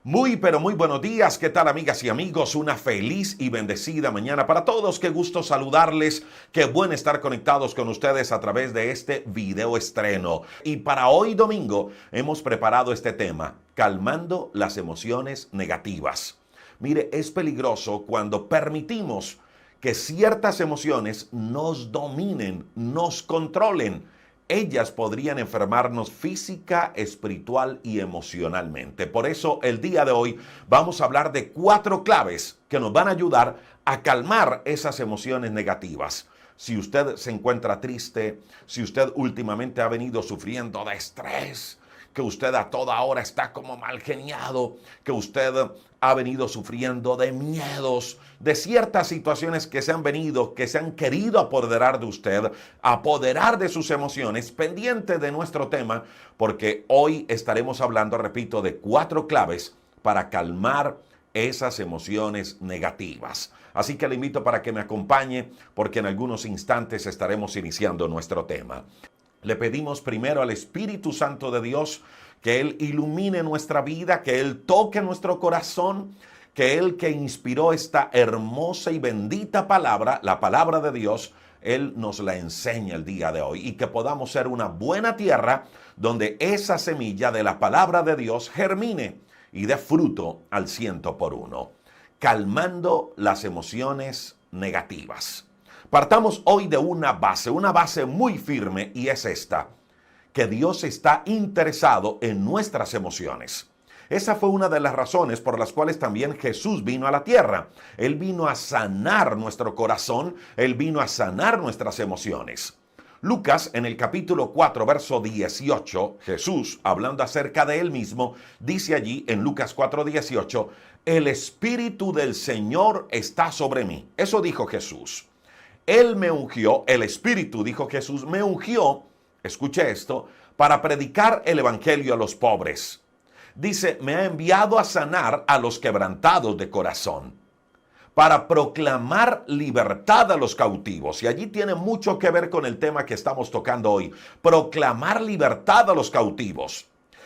Muy, pero muy buenos días. ¿Qué tal, amigas y amigos? Una feliz y bendecida mañana para todos. Qué gusto saludarles. Qué bueno estar conectados con ustedes a través de este video estreno. Y para hoy domingo hemos preparado este tema, calmando las emociones negativas. Mire, es peligroso cuando permitimos que ciertas emociones nos dominen, nos controlen. Ellas podrían enfermarnos física, espiritual y emocionalmente. Por eso el día de hoy vamos a hablar de 4 claves que nos van a ayudar a calmar esas emociones negativas. Si usted se encuentra triste, si usted últimamente ha venido sufriendo de estrés, que usted a toda hora está como mal geniado, que usted ha venido sufriendo de miedos, de ciertas situaciones que se han venido, que se han querido apoderar de usted, apoderar de sus emociones, pendiente de nuestro tema, porque hoy estaremos hablando, repito, de 4 claves para calmar esas emociones negativas. Así que le invito para que me acompañe, porque en algunos instantes estaremos iniciando nuestro tema. Le pedimos primero al Espíritu Santo de Dios que Él ilumine nuestra vida, que Él toque nuestro corazón, que Él que inspiró esta hermosa y bendita palabra, la palabra de Dios, Él nos la enseña el día de hoy y que podamos ser una buena tierra donde esa semilla de la palabra de Dios germine y dé fruto al 100 por 1, calmando las emociones negativas. Partamos hoy de una base muy firme, y es esta: que Dios está interesado en nuestras emociones. Esa fue una de las razones por las cuales también Jesús vino a la tierra. Él vino a sanar nuestro corazón, Él vino a sanar nuestras emociones. Lucas, en el capítulo 4, verso 18, Jesús, hablando acerca de Él mismo, dice allí en Lucas 4, 18, el Espíritu del Señor está sobre mí. Eso dijo Jesús. Él me ungió, el Espíritu, dijo Jesús, me ungió, escuche esto, para predicar el Evangelio a los pobres. Dice, me ha enviado a sanar a los quebrantados de corazón, para proclamar libertad a los cautivos. Y allí tiene mucho que ver con el tema que estamos tocando hoy, proclamar libertad a los cautivos.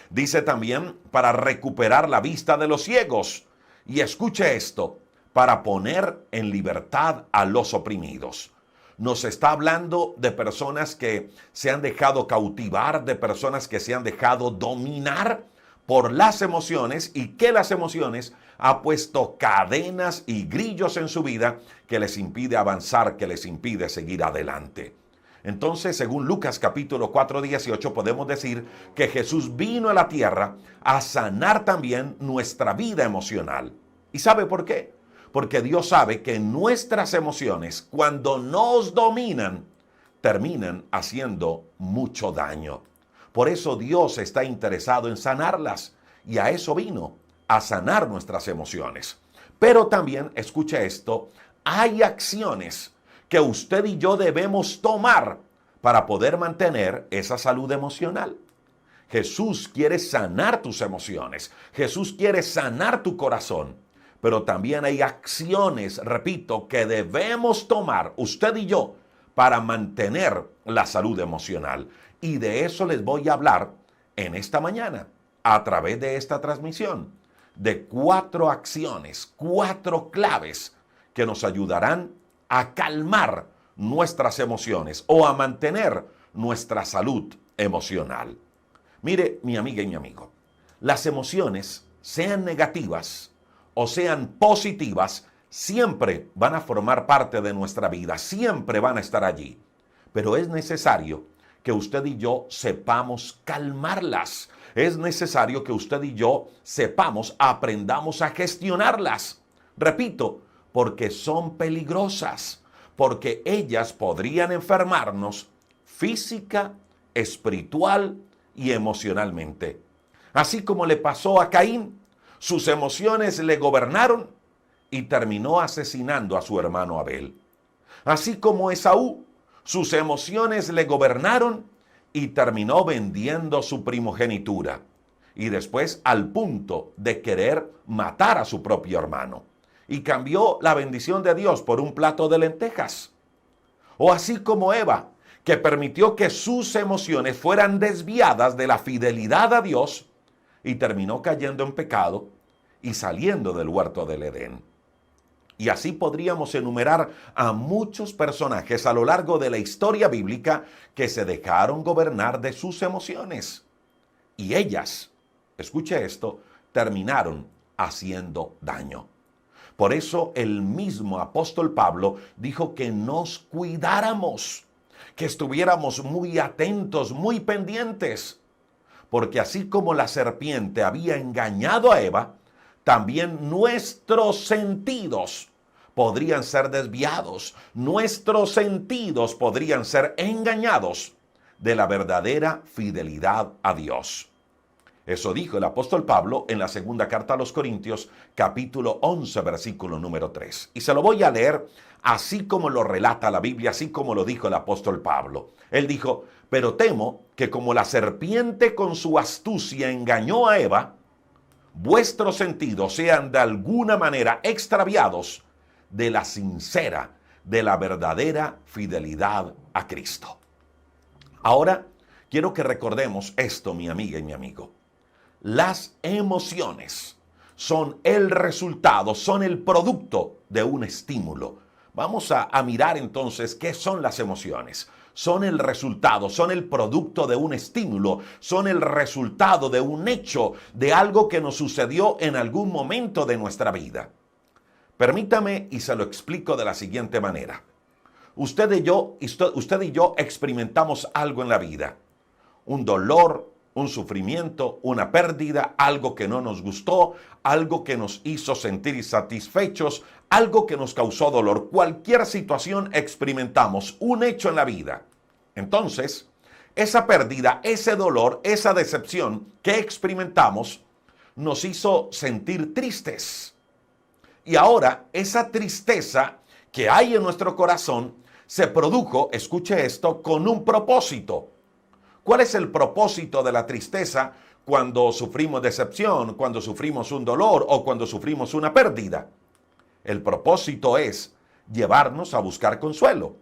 Dice también, para recuperar la vista de los ciegos. Y escuche esto, para poner en libertad a los oprimidos. Nos está hablando de personas que se han dejado cautivar, de personas que se han dejado dominar por las emociones, y que las emociones ha puesto cadenas y grillos en su vida que les impide avanzar, que les impide seguir adelante. Entonces, según Lucas capítulo 4, 18, podemos decir que Jesús vino a la tierra a sanar también nuestra vida emocional. ¿Y sabe por qué? Porque Dios sabe que nuestras emociones, cuando nos dominan, terminan haciendo mucho daño. Por eso Dios está interesado en sanarlas, y a eso vino, a sanar nuestras emociones. Pero también, escuche esto, hay acciones que usted y yo debemos tomar para poder mantener esa salud emocional. Jesús quiere sanar tus emociones. Jesús quiere sanar tu corazón. Pero también hay acciones, repito, que debemos tomar usted y yo para mantener la salud emocional. Y de eso les voy a hablar en esta mañana, a través de esta transmisión, de 4 acciones, 4 claves que nos ayudarán a calmar nuestras emociones o a mantener nuestra salud emocional. Mire, mi amiga y mi amigo, las emociones, sean negativas o sean positivas, siempre van a formar parte de nuestra vida, siempre van a estar allí. Pero es necesario que usted y yo sepamos calmarlas. Es necesario que usted y yo sepamos, aprendamos a gestionarlas. Repito, porque son peligrosas, porque ellas podrían enfermarnos física, espiritual y emocionalmente. Así como le pasó a Caín, sus emociones le gobernaron y terminó asesinando a su hermano Abel. Así como Esaú, sus emociones le gobernaron y terminó vendiendo su primogenitura, y después al punto de querer matar a su propio hermano, y cambió la bendición de Dios por un plato de lentejas. O así como Eva, que permitió que sus emociones fueran desviadas de la fidelidad a Dios y terminó cayendo en pecado y saliendo del huerto del Edén. Y así podríamos enumerar a muchos personajes a lo largo de la historia bíblica que se dejaron gobernar de sus emociones. Y ellas, escuche esto, terminaron haciendo daño. Por eso el mismo apóstol Pablo dijo que nos cuidáramos, que estuviéramos muy atentos, muy pendientes. Porque así como la serpiente había engañado a Eva, también nuestros sentidos podrían ser desviados, nuestros sentidos podrían ser engañados de la verdadera fidelidad a Dios. Eso dijo el apóstol Pablo en la segunda carta a los Corintios, capítulo 11, versículo número 3. Y se lo voy a leer así como lo relata la Biblia, así como lo dijo el apóstol Pablo. Él dijo, pero temo que como la serpiente con su astucia engañó a Eva, vuestros sentidos sean de alguna manera extraviados de la sincera, de la verdadera fidelidad a Cristo. Ahora, quiero que recordemos esto, mi amiga y mi amigo. Las emociones son el resultado, son el producto de un estímulo. Vamos a mirar entonces qué son las emociones. Son el resultado, son el producto de un estímulo, son el resultado de un hecho, de algo que nos sucedió en algún momento de nuestra vida. Permítame y se lo explico de la siguiente manera. Usted y yo experimentamos algo en la vida. Un dolor, un sufrimiento, una pérdida, algo que no nos gustó, algo que nos hizo sentir insatisfechos, algo que nos causó dolor. Cualquier situación experimentamos, un hecho en la vida. Entonces, esa pérdida, ese dolor, esa decepción que experimentamos nos hizo sentir tristes. Y ahora esa tristeza que hay en nuestro corazón se produjo, escuche esto, con un propósito. ¿Cuál es el propósito de la tristeza cuando sufrimos decepción, cuando sufrimos un dolor o cuando sufrimos una pérdida? El propósito es llevarnos a buscar consuelo.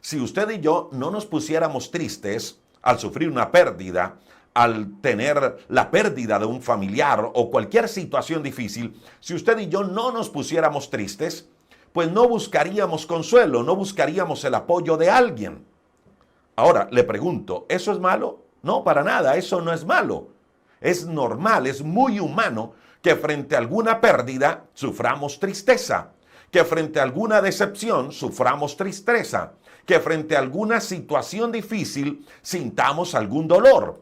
Si usted y yo no nos pusiéramos tristes al sufrir una pérdida, al tener la pérdida de un familiar o cualquier situación difícil, si usted y yo no nos pusiéramos tristes, pues no buscaríamos consuelo, no buscaríamos el apoyo de alguien. Ahora, le pregunto, ¿eso es malo? No, para nada, eso no es malo. Es normal, es muy humano que frente a alguna pérdida suframos tristeza, que frente a alguna decepción suframos tristeza, que frente a alguna situación difícil sintamos algún dolor.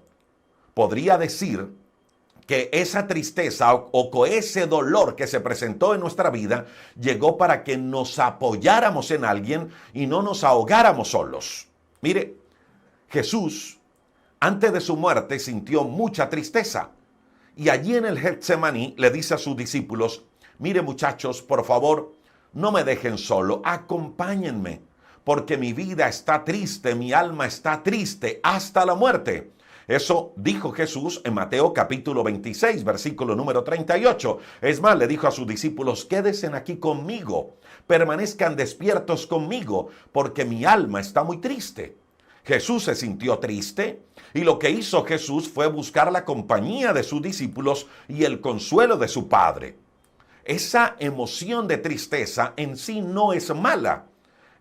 Podría decir que esa tristeza o ese dolor que se presentó en nuestra vida llegó para que nos apoyáramos en alguien y no nos ahogáramos solos. Mire, Jesús, antes de su muerte, sintió mucha tristeza. Y allí en el Getsemaní le dice a sus discípulos, mire muchachos, por favor, no me dejen solo, acompáñenme, porque mi vida está triste, mi alma está triste hasta la muerte. Eso dijo Jesús en Mateo capítulo 26, versículo número 38. Es más, le dijo a sus discípulos, quédense aquí conmigo, permanezcan despiertos conmigo, porque mi alma está muy triste. Jesús se sintió triste y lo que hizo Jesús fue buscar la compañía de sus discípulos y el consuelo de su Padre. Esa emoción de tristeza en sí no es mala.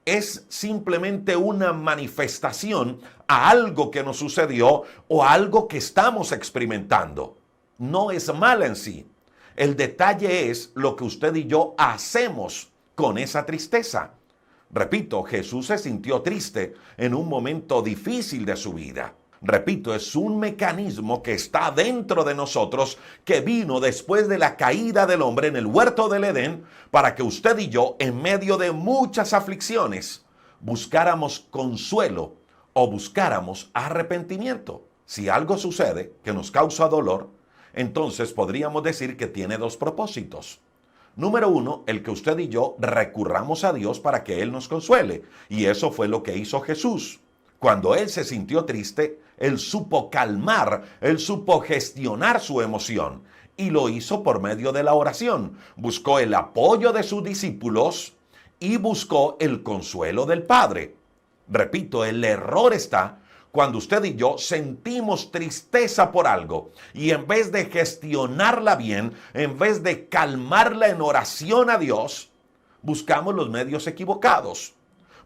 Es simplemente una manifestación a algo que nos sucedió o a algo que estamos experimentando. No es mala en sí. El detalle es lo que usted y yo hacemos con esa tristeza. Repito, Jesús se sintió triste en un momento difícil de su vida. Repito, es un mecanismo que está dentro de nosotros, que vino después de la caída del hombre en el huerto del Edén, para que usted y yo, en medio de muchas aflicciones, buscáramos consuelo o buscáramos arrepentimiento. Si algo sucede que nos causa dolor, entonces podríamos decir que tiene dos propósitos. Número uno, el que usted y yo recurramos a Dios para que Él nos consuele. Y eso fue lo que hizo Jesús. Cuando Él se sintió triste, Él supo calmar, Él supo gestionar su emoción. Y lo hizo por medio de la oración. Buscó el apoyo de sus discípulos y buscó el consuelo del Padre. Repito, el error está cuando usted y yo sentimos tristeza por algo y en vez de gestionarla bien, en vez de calmarla en oración a Dios, buscamos los medios equivocados.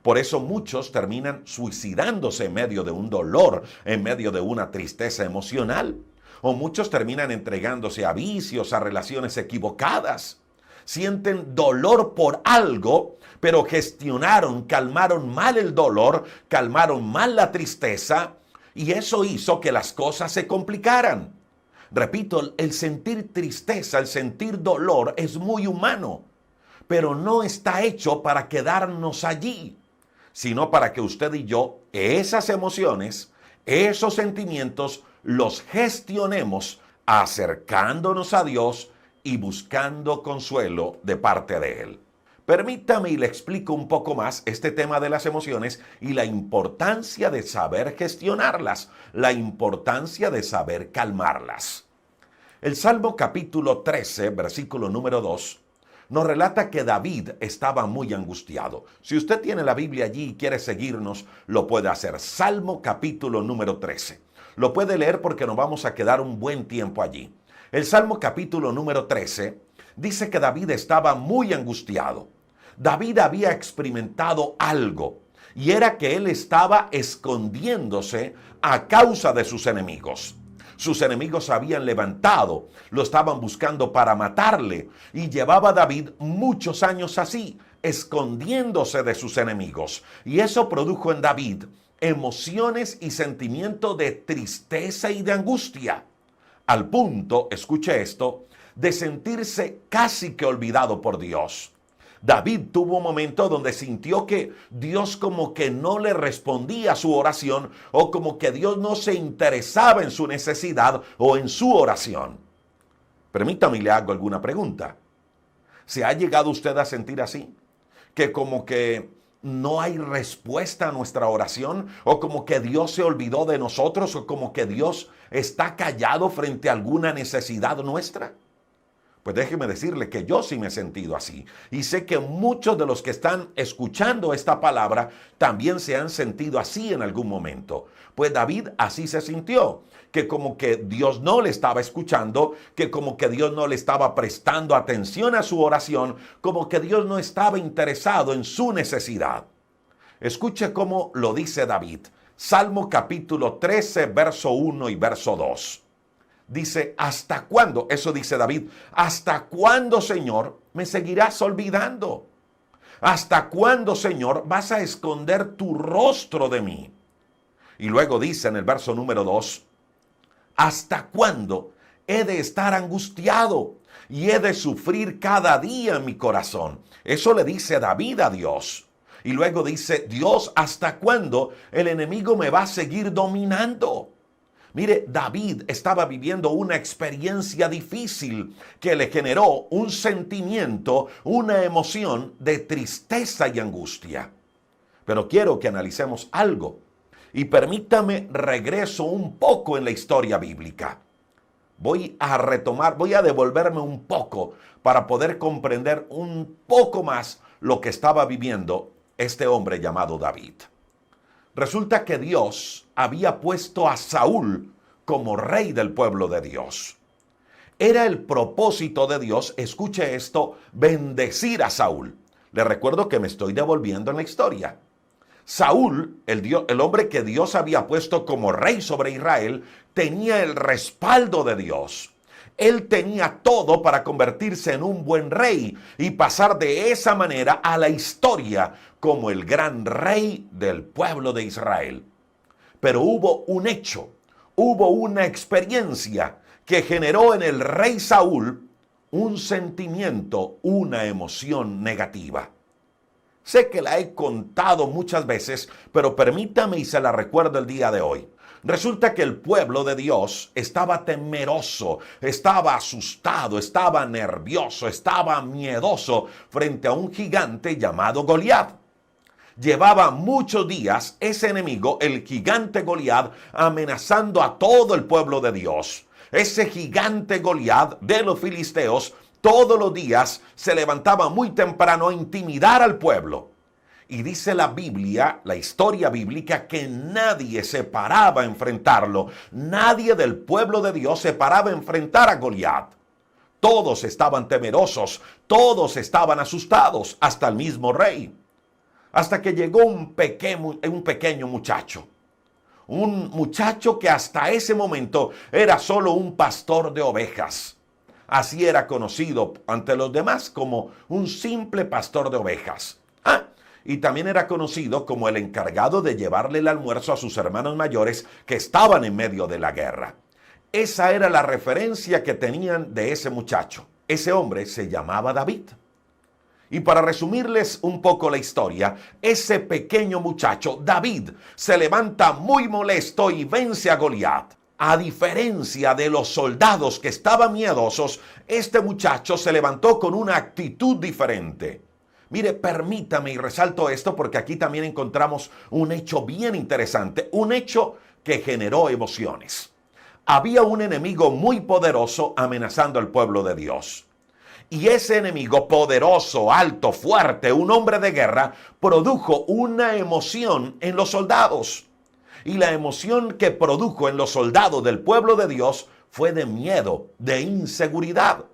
Por eso muchos terminan suicidándose en medio de un dolor, en medio de una tristeza emocional. O muchos terminan entregándose a vicios, a relaciones equivocadas. Sienten dolor por algo, pero gestionaron, calmaron mal el dolor, calmaron mal la tristeza, y eso hizo que las cosas se complicaran. Repito, el sentir tristeza, el sentir dolor es muy humano, pero no está hecho para quedarnos allí, sino para que usted y yo esas emociones, esos sentimientos, los gestionemos acercándonos a Dios y buscando consuelo de parte de Él. Permítame y le explico un poco más este tema de las emociones y la importancia de saber gestionarlas, la importancia de saber calmarlas. El Salmo capítulo 13, versículo número 2, nos relata que David estaba muy angustiado. Si usted tiene la Biblia allí y quiere seguirnos, lo puede hacer. Salmo capítulo número 13. Lo puede leer porque nos vamos a quedar un buen tiempo allí. El Salmo capítulo número 13 dice que David estaba muy angustiado. David había experimentado algo, y era que él estaba escondiéndose a causa de sus enemigos. Sus enemigos se habían levantado, lo estaban buscando para matarle, y llevaba David muchos años así, escondiéndose de sus enemigos. Y eso produjo en David emociones y sentimientos de tristeza y de angustia, al punto, escuche esto, de sentirse casi que olvidado por Dios. David tuvo un momento donde sintió que Dios como que no le respondía a su oración, o como que Dios no se interesaba en su necesidad o en su oración. Permítame y le hago alguna pregunta. ¿Se ha llegado usted a sentir así? Que como que no hay respuesta a nuestra oración, o como que Dios se olvidó de nosotros, o como que Dios está callado frente a alguna necesidad nuestra. Pues déjeme decirle que yo sí me he sentido así, y sé que muchos de los que están escuchando esta palabra también se han sentido así en algún momento. Pues David así se sintió, que como que Dios no le estaba escuchando, que como que Dios no le estaba prestando atención a su oración, como que Dios no estaba interesado en su necesidad. Escuche cómo lo dice David. Salmo capítulo 13, verso 1 y verso 2. Dice, ¿hasta cuándo? Eso dice David. ¿Hasta cuándo, Señor, me seguirás olvidando? ¿Hasta cuándo, Señor, vas a esconder tu rostro de mí? Y luego dice en el verso número 2, ¿hasta cuándo he de estar angustiado y he de sufrir cada día en mi corazón? Eso le dice David a Dios. Y luego dice, Dios, ¿hasta cuándo el enemigo me va a seguir dominando? Mire, David estaba viviendo una experiencia difícil que le generó un sentimiento, una emoción de tristeza y angustia. Pero quiero que analicemos algo. Y permítame regreso un poco en la historia bíblica. Voy a devolverme un poco para poder comprender un poco más lo que estaba viviendo este hombre llamado David. Resulta que Dios había puesto a Saúl como rey del pueblo de Dios. Era el propósito de Dios, escuche esto, bendecir a Saúl. Le recuerdo que me estoy devolviendo en la historia. Saúl, el hombre que Dios había puesto como rey sobre Israel, tenía el respaldo de Dios. Él tenía todo para convertirse en un buen rey y pasar de esa manera a la historia como el gran rey del pueblo de Israel. Pero hubo un hecho, hubo una experiencia que generó en el rey Saúl un sentimiento, una emoción negativa. Sé que la he contado muchas veces, pero permítame y se la recuerdo el día de hoy. Resulta que el pueblo de Dios estaba temeroso, estaba asustado, estaba nervioso, estaba miedoso frente a un gigante llamado Goliat. Llevaba muchos días ese enemigo, el gigante Goliat, amenazando a todo el pueblo de Dios. Ese gigante Goliat de los filisteos todos los días se levantaba muy temprano a intimidar al pueblo. Y dice la Biblia, la historia bíblica, que nadie se paraba a enfrentarlo. Nadie del pueblo de Dios se paraba a enfrentar a Goliat. Todos estaban temerosos, todos estaban asustados, hasta el mismo rey. Hasta que llegó un pequeño muchacho. Un muchacho que hasta ese momento era solo un pastor de ovejas. Así era conocido ante los demás como un simple pastor de ovejas. Y también era conocido como el encargado de llevarle el almuerzo a sus hermanos mayores que estaban en medio de la guerra. Esa era la referencia que tenían de ese muchacho. Ese hombre se llamaba David. Y para resumirles un poco la historia, ese pequeño muchacho, David, se levanta muy molesto y vence a Goliat. A diferencia de los soldados que estaban miedosos, este muchacho se levantó con una actitud diferente. Mire, permítame y resalto esto porque aquí también encontramos un hecho bien interesante, un hecho que generó emociones. Había un enemigo muy poderoso amenazando al pueblo de Dios. Y ese enemigo poderoso, alto, fuerte, un hombre de guerra, produjo una emoción en los soldados. Y la emoción que produjo en los soldados del pueblo de Dios fue de miedo, de inseguridad.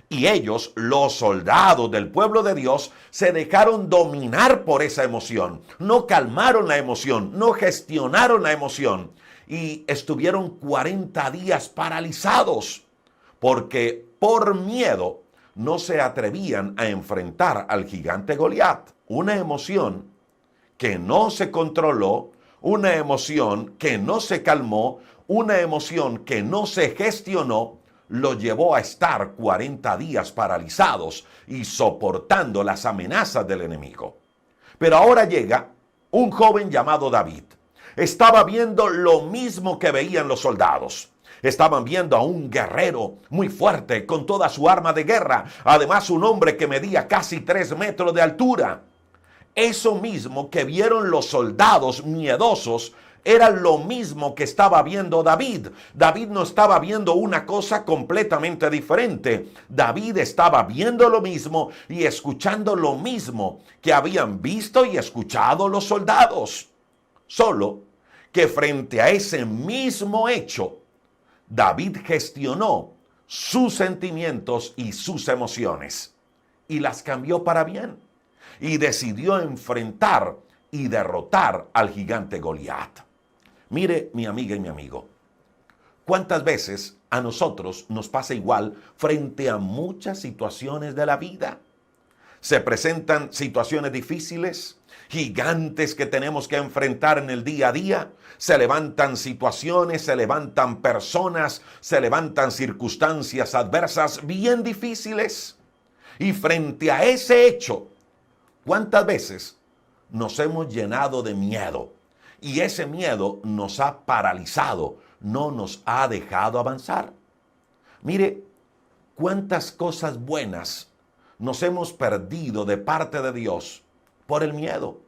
Y ellos, los soldados del pueblo de Dios, se dejaron dominar por esa emoción. No calmaron la emoción, no gestionaron la emoción. Y estuvieron 40 días paralizados porque por miedo no se atrevían a enfrentar al gigante Goliat. Una emoción que no se controló, una emoción que no se calmó, una emoción que no se gestionó, lo llevó a estar 40 días paralizados y soportando las amenazas del enemigo. Pero ahora llega un joven llamado David. Estaba viendo lo mismo que veían los soldados. Estaban viendo a un guerrero muy fuerte con toda su arma de guerra. Además, un hombre que medía casi 3 metros de altura. Eso mismo que vieron los soldados miedosos era lo mismo que estaba viendo David. David no estaba viendo una cosa completamente diferente. David estaba viendo lo mismo y escuchando lo mismo que habían visto y escuchado los soldados. Solo que frente a ese mismo hecho, David gestionó sus sentimientos y sus emociones y las cambió para bien y decidió enfrentar y derrotar al gigante Goliat. Mire, mi amiga y mi amigo, ¿cuántas veces a nosotros nos pasa igual frente a muchas situaciones de la vida? Se presentan situaciones difíciles, gigantes que tenemos que enfrentar en el día a día. Se levantan situaciones, se levantan personas, se levantan circunstancias adversas bien difíciles. Y frente a ese hecho, ¿cuántas veces nos hemos llenado de miedo? Y ese miedo nos ha paralizado, no nos ha dejado avanzar. Mire, cuántas cosas buenas nos hemos perdido de parte de Dios por el miedo.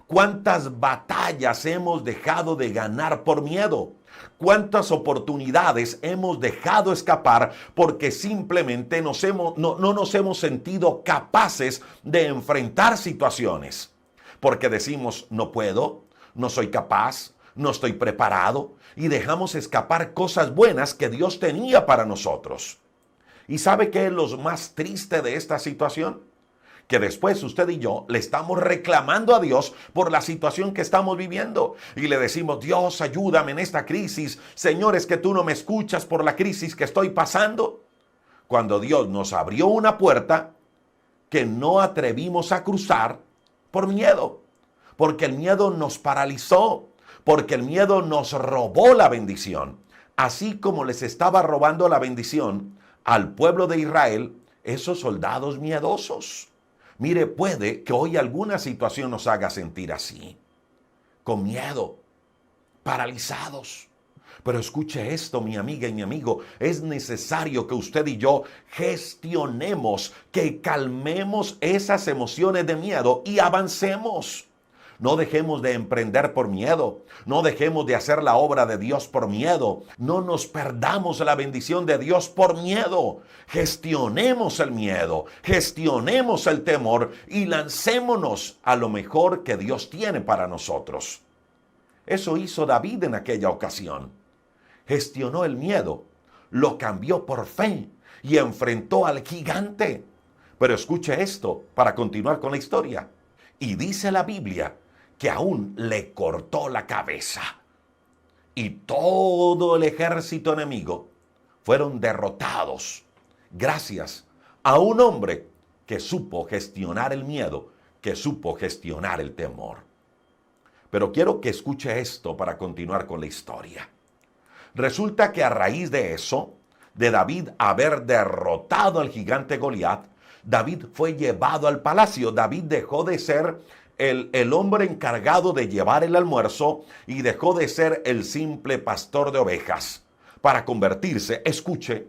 Cuántas batallas hemos dejado de ganar por miedo. Cuántas oportunidades hemos dejado escapar porque simplemente no nos hemos sentido capaces de enfrentar situaciones. Porque decimos, no puedo, no soy capaz, no estoy preparado, y dejamos escapar cosas buenas que Dios tenía para nosotros. ¿Y sabe qué es lo más triste de esta situación? Que después usted y yo le estamos reclamando a Dios por la situación que estamos viviendo. Y le decimos, Dios, ayúdame en esta crisis. Señor, es que tú no me escuchas por la crisis que estoy pasando. Cuando Dios nos abrió una puerta que no atrevimos a cruzar por miedo. Porque el miedo nos paralizó, porque el miedo nos robó la bendición. Así como les estaba robando la bendición al pueblo de Israel, esos soldados miedosos. Mire, puede que hoy alguna situación nos haga sentir así, con miedo, paralizados. Pero escuche esto, mi amiga y mi amigo, es necesario que usted y yo gestionemos, que calmemos esas emociones de miedo y avancemos. No dejemos de emprender por miedo. No dejemos de hacer la obra de Dios por miedo. No nos perdamos la bendición de Dios por miedo. Gestionemos el miedo, gestionemos el temor y lancémonos a lo mejor que Dios tiene para nosotros. Eso hizo David en aquella ocasión. Gestionó el miedo, lo cambió por fe y enfrentó al gigante. Pero escuche esto para continuar con la historia. Y dice la Biblia que aún le cortó la cabeza. Y todo el ejército enemigo fueron derrotados gracias a un hombre que supo gestionar el miedo, que supo gestionar el temor. Pero quiero que escuche esto para continuar con la historia. Resulta que a raíz de eso, de David haber derrotado al gigante Goliat, David fue llevado al palacio. David dejó de ser el hombre encargado de llevar el almuerzo y dejó de ser el simple pastor de ovejas para convertirse, escuche,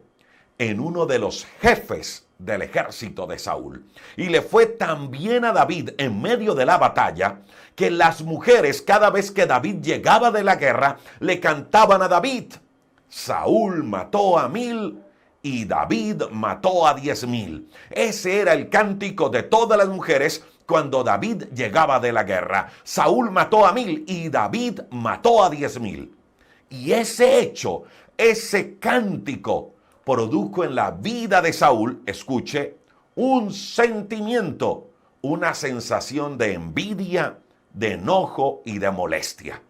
en uno de los jefes del ejército de Saúl. Y le fue tan bien a David en medio de la batalla que las mujeres, cada vez que David llegaba de la guerra, le cantaban a David: Saúl mató a 1000 y David mató a 10,000. Ese era el cántico de todas las mujeres cuando David llegaba de la guerra. Saúl mató a 1000 y David mató a 10,000. Y ese hecho, ese cántico, produjo en la vida de Saúl, escuche, un sentimiento, una sensación de envidia, de enojo y de molestia.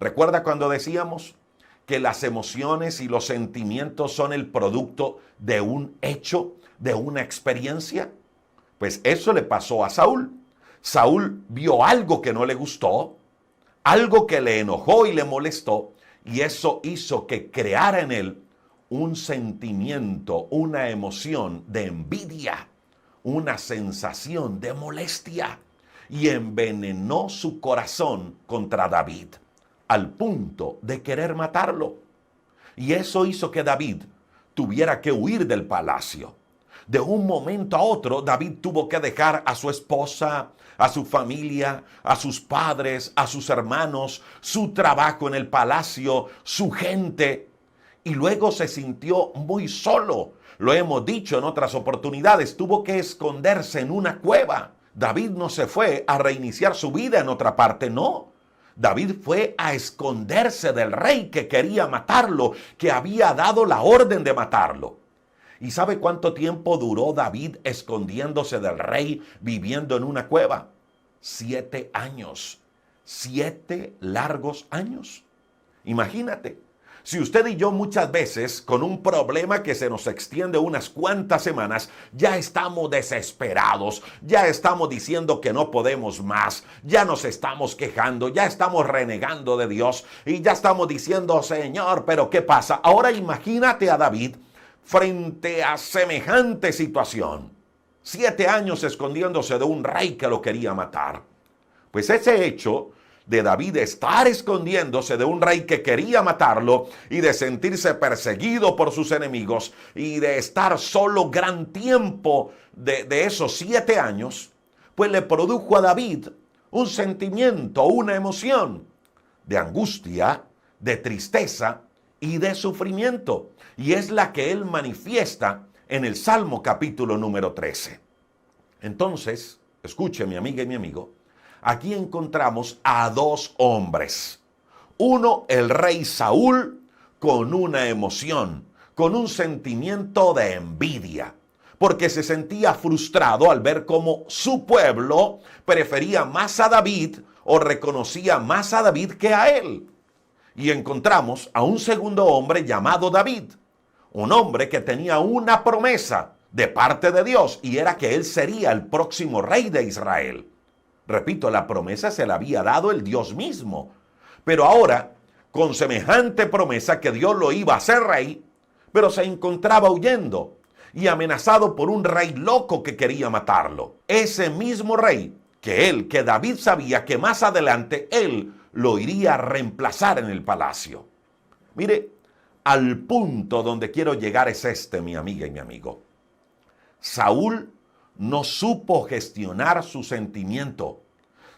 ¿Recuerda cuando decíamos que las emociones y los sentimientos son el producto de un hecho, de una experiencia? Pues eso le pasó a Saúl. Saúl vio algo que no le gustó, algo que le enojó y le molestó, y eso hizo que creara en él un sentimiento, una emoción de envidia, una sensación de molestia, y envenenó su corazón contra David, al punto de querer matarlo. Y eso hizo que David tuviera que huir del palacio. De un momento a otro, David tuvo que dejar a su esposa, a su familia, a sus padres, a sus hermanos, su trabajo en el palacio, su gente. Y luego se sintió muy solo. Lo hemos dicho en otras oportunidades, tuvo que esconderse en una cueva. David no se fue a reiniciar su vida en otra parte, no. David fue a esconderse del rey que quería matarlo, que había dado la orden de matarlo. ¿Y sabe cuánto tiempo duró David escondiéndose del rey, viviendo en una cueva? 7 años. 7 largos años. Imagínate. Si usted y yo muchas veces con un problema que se nos extiende unas cuantas semanas, ya estamos desesperados, ya estamos diciendo que no podemos más, ya nos estamos quejando, ya estamos renegando de Dios y ya estamos diciendo: Señor, pero ¿qué pasa? Ahora imagínate a David frente a semejante situación. 7 años escondiéndose de un rey que lo quería matar. Pues ese hecho de David estar escondiéndose de un rey que quería matarlo y de sentirse perseguido por sus enemigos y de estar solo gran tiempo de esos 7 años, pues le produjo a David un sentimiento, una emoción de angustia, de tristeza y de sufrimiento. Y es la que él manifiesta en el Salmo capítulo número 13. Entonces, escuche mi amiga y mi amigo, aquí encontramos a 2 hombres. Uno, el rey Saúl, con una emoción, con un sentimiento de envidia, porque se sentía frustrado al ver cómo su pueblo prefería más a David o reconocía más a David que a él. Y encontramos a un segundo hombre llamado David, un hombre que tenía una promesa de parte de Dios y era que él sería el próximo rey de Israel. Repito, la promesa se la había dado el Dios mismo. Pero ahora, con semejante promesa que Dios lo iba a hacer rey, pero se encontraba huyendo y amenazado por un rey loco que quería matarlo. Ese mismo rey que David sabía que más adelante él lo iría a reemplazar en el palacio. Mire, al punto donde quiero llegar es este, mi amiga y mi amigo. Saúl no supo gestionar su sentimiento.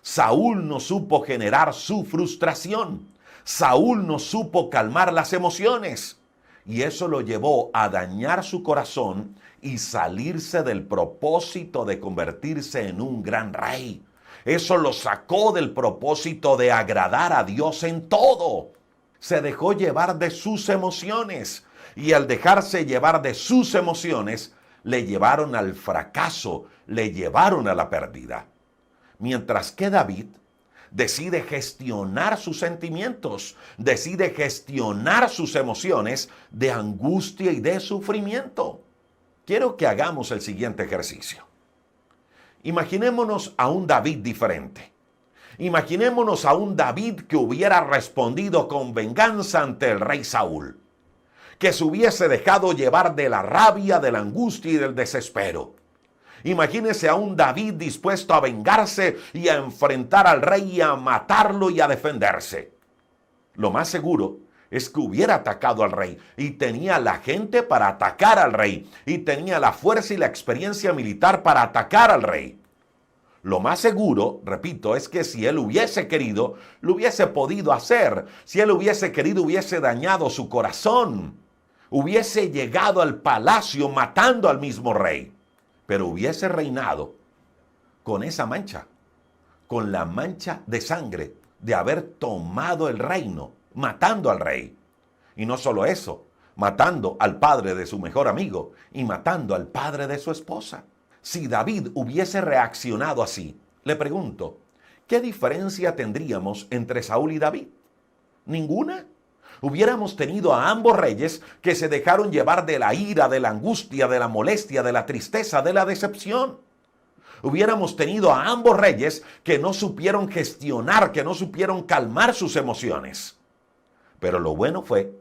Saúl no supo generar su frustración. Saúl no supo calmar las emociones. Y eso lo llevó a dañar su corazón y salirse del propósito de convertirse en un gran rey. Eso lo sacó del propósito de agradar a Dios en todo. Se dejó llevar de sus emociones. Y al dejarse llevar de sus emociones, le llevaron al fracaso, le llevaron a la pérdida. Mientras que David decide gestionar sus sentimientos, decide gestionar sus emociones de angustia y de sufrimiento. Quiero que hagamos el siguiente ejercicio. Imaginémonos a un David diferente. Imaginémonos a un David que hubiera respondido con venganza ante el rey Saúl, que se hubiese dejado llevar de la rabia, de la angustia y del desespero. Imagínese a un David dispuesto a vengarse y a enfrentar al rey y a matarlo y a defenderse. Lo más seguro es que hubiera atacado al rey y tenía la gente para atacar al rey y tenía la fuerza y la experiencia militar para atacar al rey. Lo más seguro, repito, es que si él hubiese querido, lo hubiese podido hacer. Si él hubiese querido, hubiese dañado su corazón. Hubiese llegado al palacio matando al mismo rey. Pero hubiese reinado con esa mancha, con la mancha de sangre de haber tomado el reino, matando al rey. Y no solo eso, matando al padre de su mejor amigo y matando al padre de su esposa. Si David hubiese reaccionado así, le pregunto, ¿qué diferencia tendríamos entre Saúl y David? ¿Ninguna? Hubiéramos tenido a ambos reyes que se dejaron llevar de la ira, de la angustia, de la molestia, de la tristeza, de la decepción. Hubiéramos tenido a ambos reyes que no supieron gestionar, que no supieron calmar sus emociones. Pero lo bueno fue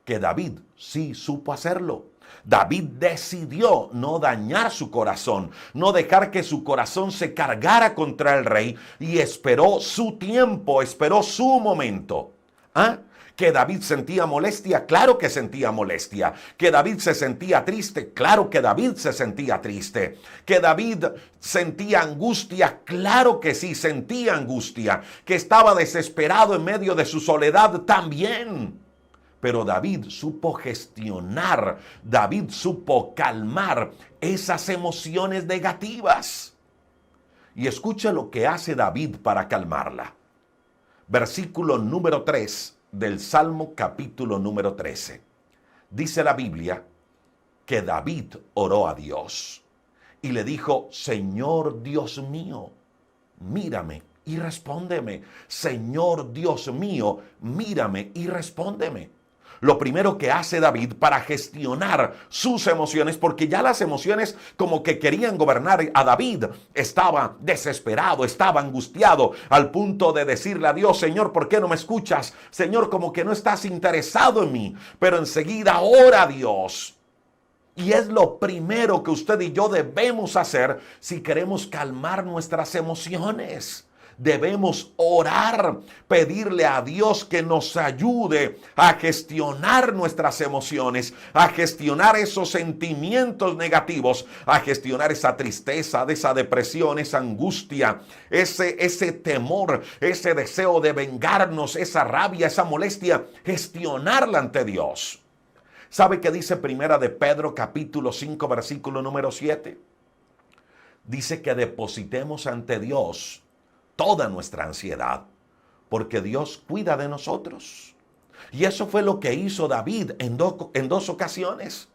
que David sí supo hacerlo. David decidió no dañar su corazón, no dejar que su corazón se cargara contra el rey y esperó su tiempo, esperó su momento. ¿Ah? ¿Que David sentía molestia? Claro que sentía molestia. ¿Que David se sentía triste? Claro que David se sentía triste. ¿Que David sentía angustia? Claro que sí, sentía angustia. ¿Que estaba desesperado en medio de su soledad? También. Pero David supo gestionar, David supo calmar esas emociones negativas. Y escucha lo que hace David para calmarla. Versículo número 3 del Salmo capítulo número 13. Dice la Biblia que David oró a Dios y le dijo, Señor Dios mío, mírame y respóndeme. Señor Dios mío, mírame y respóndeme. Lo primero que hace David para gestionar sus emociones, porque ya las emociones como que querían gobernar a David, estaba desesperado, estaba angustiado, al punto de decirle a Dios, Señor, ¿por qué no me escuchas? Señor, como que no estás interesado en mí, pero enseguida ora a Dios. Y es lo primero que usted y yo debemos hacer si queremos calmar nuestras emociones. Debemos orar, pedirle a Dios que nos ayude a gestionar nuestras emociones, a gestionar esos sentimientos negativos, a gestionar esa tristeza, esa depresión, esa angustia, ese temor, ese deseo de vengarnos, esa rabia, esa molestia, gestionarla ante Dios. ¿Sabe qué dice Primera de Pedro capítulo 5 versículo número 7? Dice que depositemos ante Dios toda nuestra ansiedad, porque Dios cuida de nosotros. Y eso fue lo que hizo David en dos ocasiones.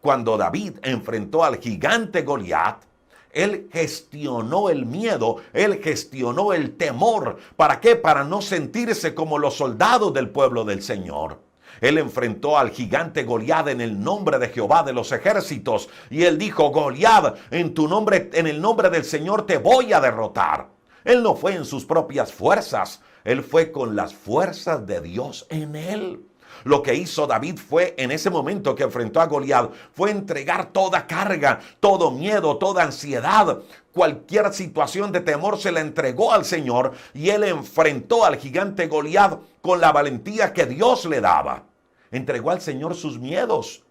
Cuando David enfrentó al gigante Goliat, él gestionó el miedo, él gestionó el temor. ¿Para qué? Para no sentirse como los soldados del pueblo del Señor. Él enfrentó al gigante Goliat en el nombre de Jehová de los ejércitos. Y él dijo, Goliat, en el nombre del Señor te voy a derrotar. Él no fue en sus propias fuerzas, él fue con las fuerzas de Dios en él. Lo que hizo David fue, en ese momento que enfrentó a Goliat, fue entregar toda carga, todo miedo, toda ansiedad, cualquier situación de temor se la entregó al Señor y él enfrentó al gigante Goliat con la valentía que Dios le daba. Entregó al Señor sus miedos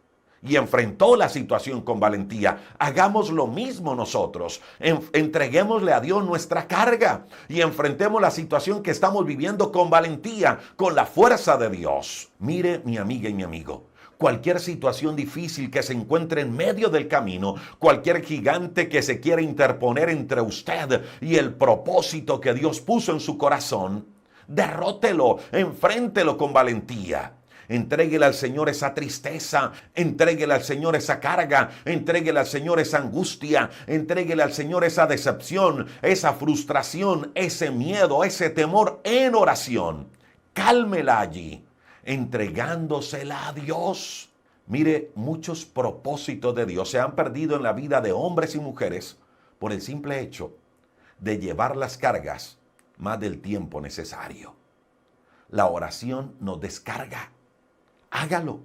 y enfrentó la situación con valentía. Hagamos lo mismo nosotros. Entreguémosle a Dios nuestra carga y enfrentemos la situación que estamos viviendo con valentía, con la fuerza de Dios. Mire, mi amiga y mi amigo, cualquier situación difícil que se encuentre en medio del camino, cualquier gigante que se quiera interponer entre usted y el propósito que Dios puso en su corazón, derrótelo, enfréntelo con valentía. Entréguele al Señor esa tristeza, entréguele al Señor esa carga, entréguele al Señor esa angustia, entréguele al Señor esa decepción, esa frustración, ese miedo, ese temor en oración. Cálmela allí, entregándosela a Dios. Mire, muchos propósitos de Dios se han perdido en la vida de hombres y mujeres por el simple hecho de llevar las cargas más del tiempo necesario. La oración nos descarga. Hágalo,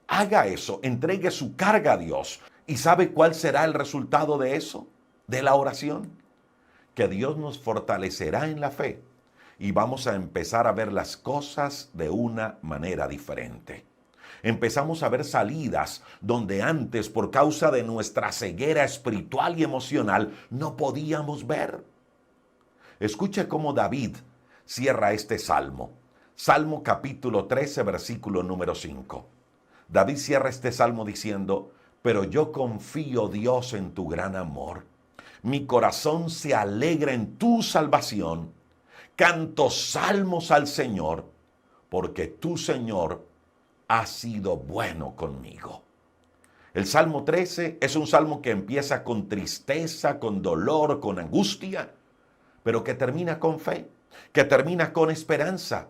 haga eso, entregue su carga a Dios. ¿Y sabe cuál será el resultado de eso? De la oración. Que Dios nos fortalecerá en la fe y vamos a empezar a ver las cosas de una manera diferente. Empezamos a ver salidas donde antes, por causa de nuestra ceguera espiritual y emocional, no podíamos ver. Escuche cómo David cierra este salmo. Salmo capítulo 13, versículo número 5. David cierra este salmo diciendo: pero yo confío, Dios, en tu gran amor. Mi corazón se alegra en tu salvación. Canto salmos al Señor, porque tú, Señor, has sido bueno conmigo. El Salmo 13 es un salmo que empieza con tristeza, con dolor, con angustia, pero que termina con fe, que termina con esperanza,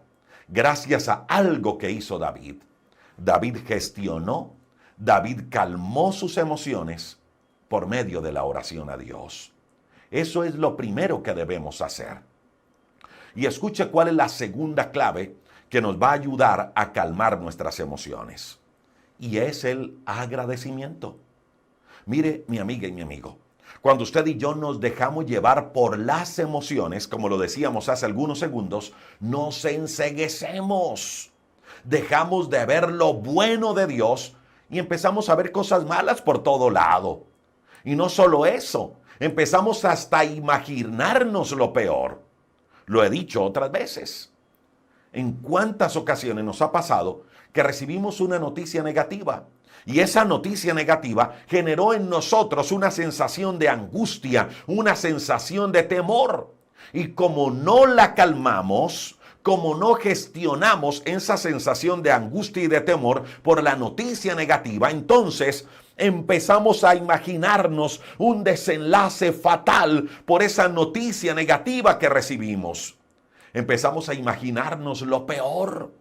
gracias a algo que hizo David. David gestionó, David calmó sus emociones por medio de la oración a Dios. Eso es lo primero que debemos hacer. Y escuche cuál es la segunda clave que nos va a ayudar a calmar nuestras emociones. Y es el agradecimiento. Mire, mi amiga y mi amigo, cuando usted y yo nos dejamos llevar por las emociones, como lo decíamos hace algunos segundos, nos enceguecemos. Dejamos de ver lo bueno de Dios y empezamos a ver cosas malas por todo lado. Y no solo eso, empezamos hasta a imaginarnos lo peor. Lo he dicho otras veces. ¿En cuántas ocasiones nos ha pasado que recibimos una noticia negativa? Y esa noticia negativa generó en nosotros una sensación de angustia, una sensación de temor. Y como no la calmamos, como no gestionamos esa sensación de angustia y de temor por la noticia negativa, entonces empezamos a imaginarnos un desenlace fatal por esa noticia negativa que recibimos. Empezamos a imaginarnos lo peor.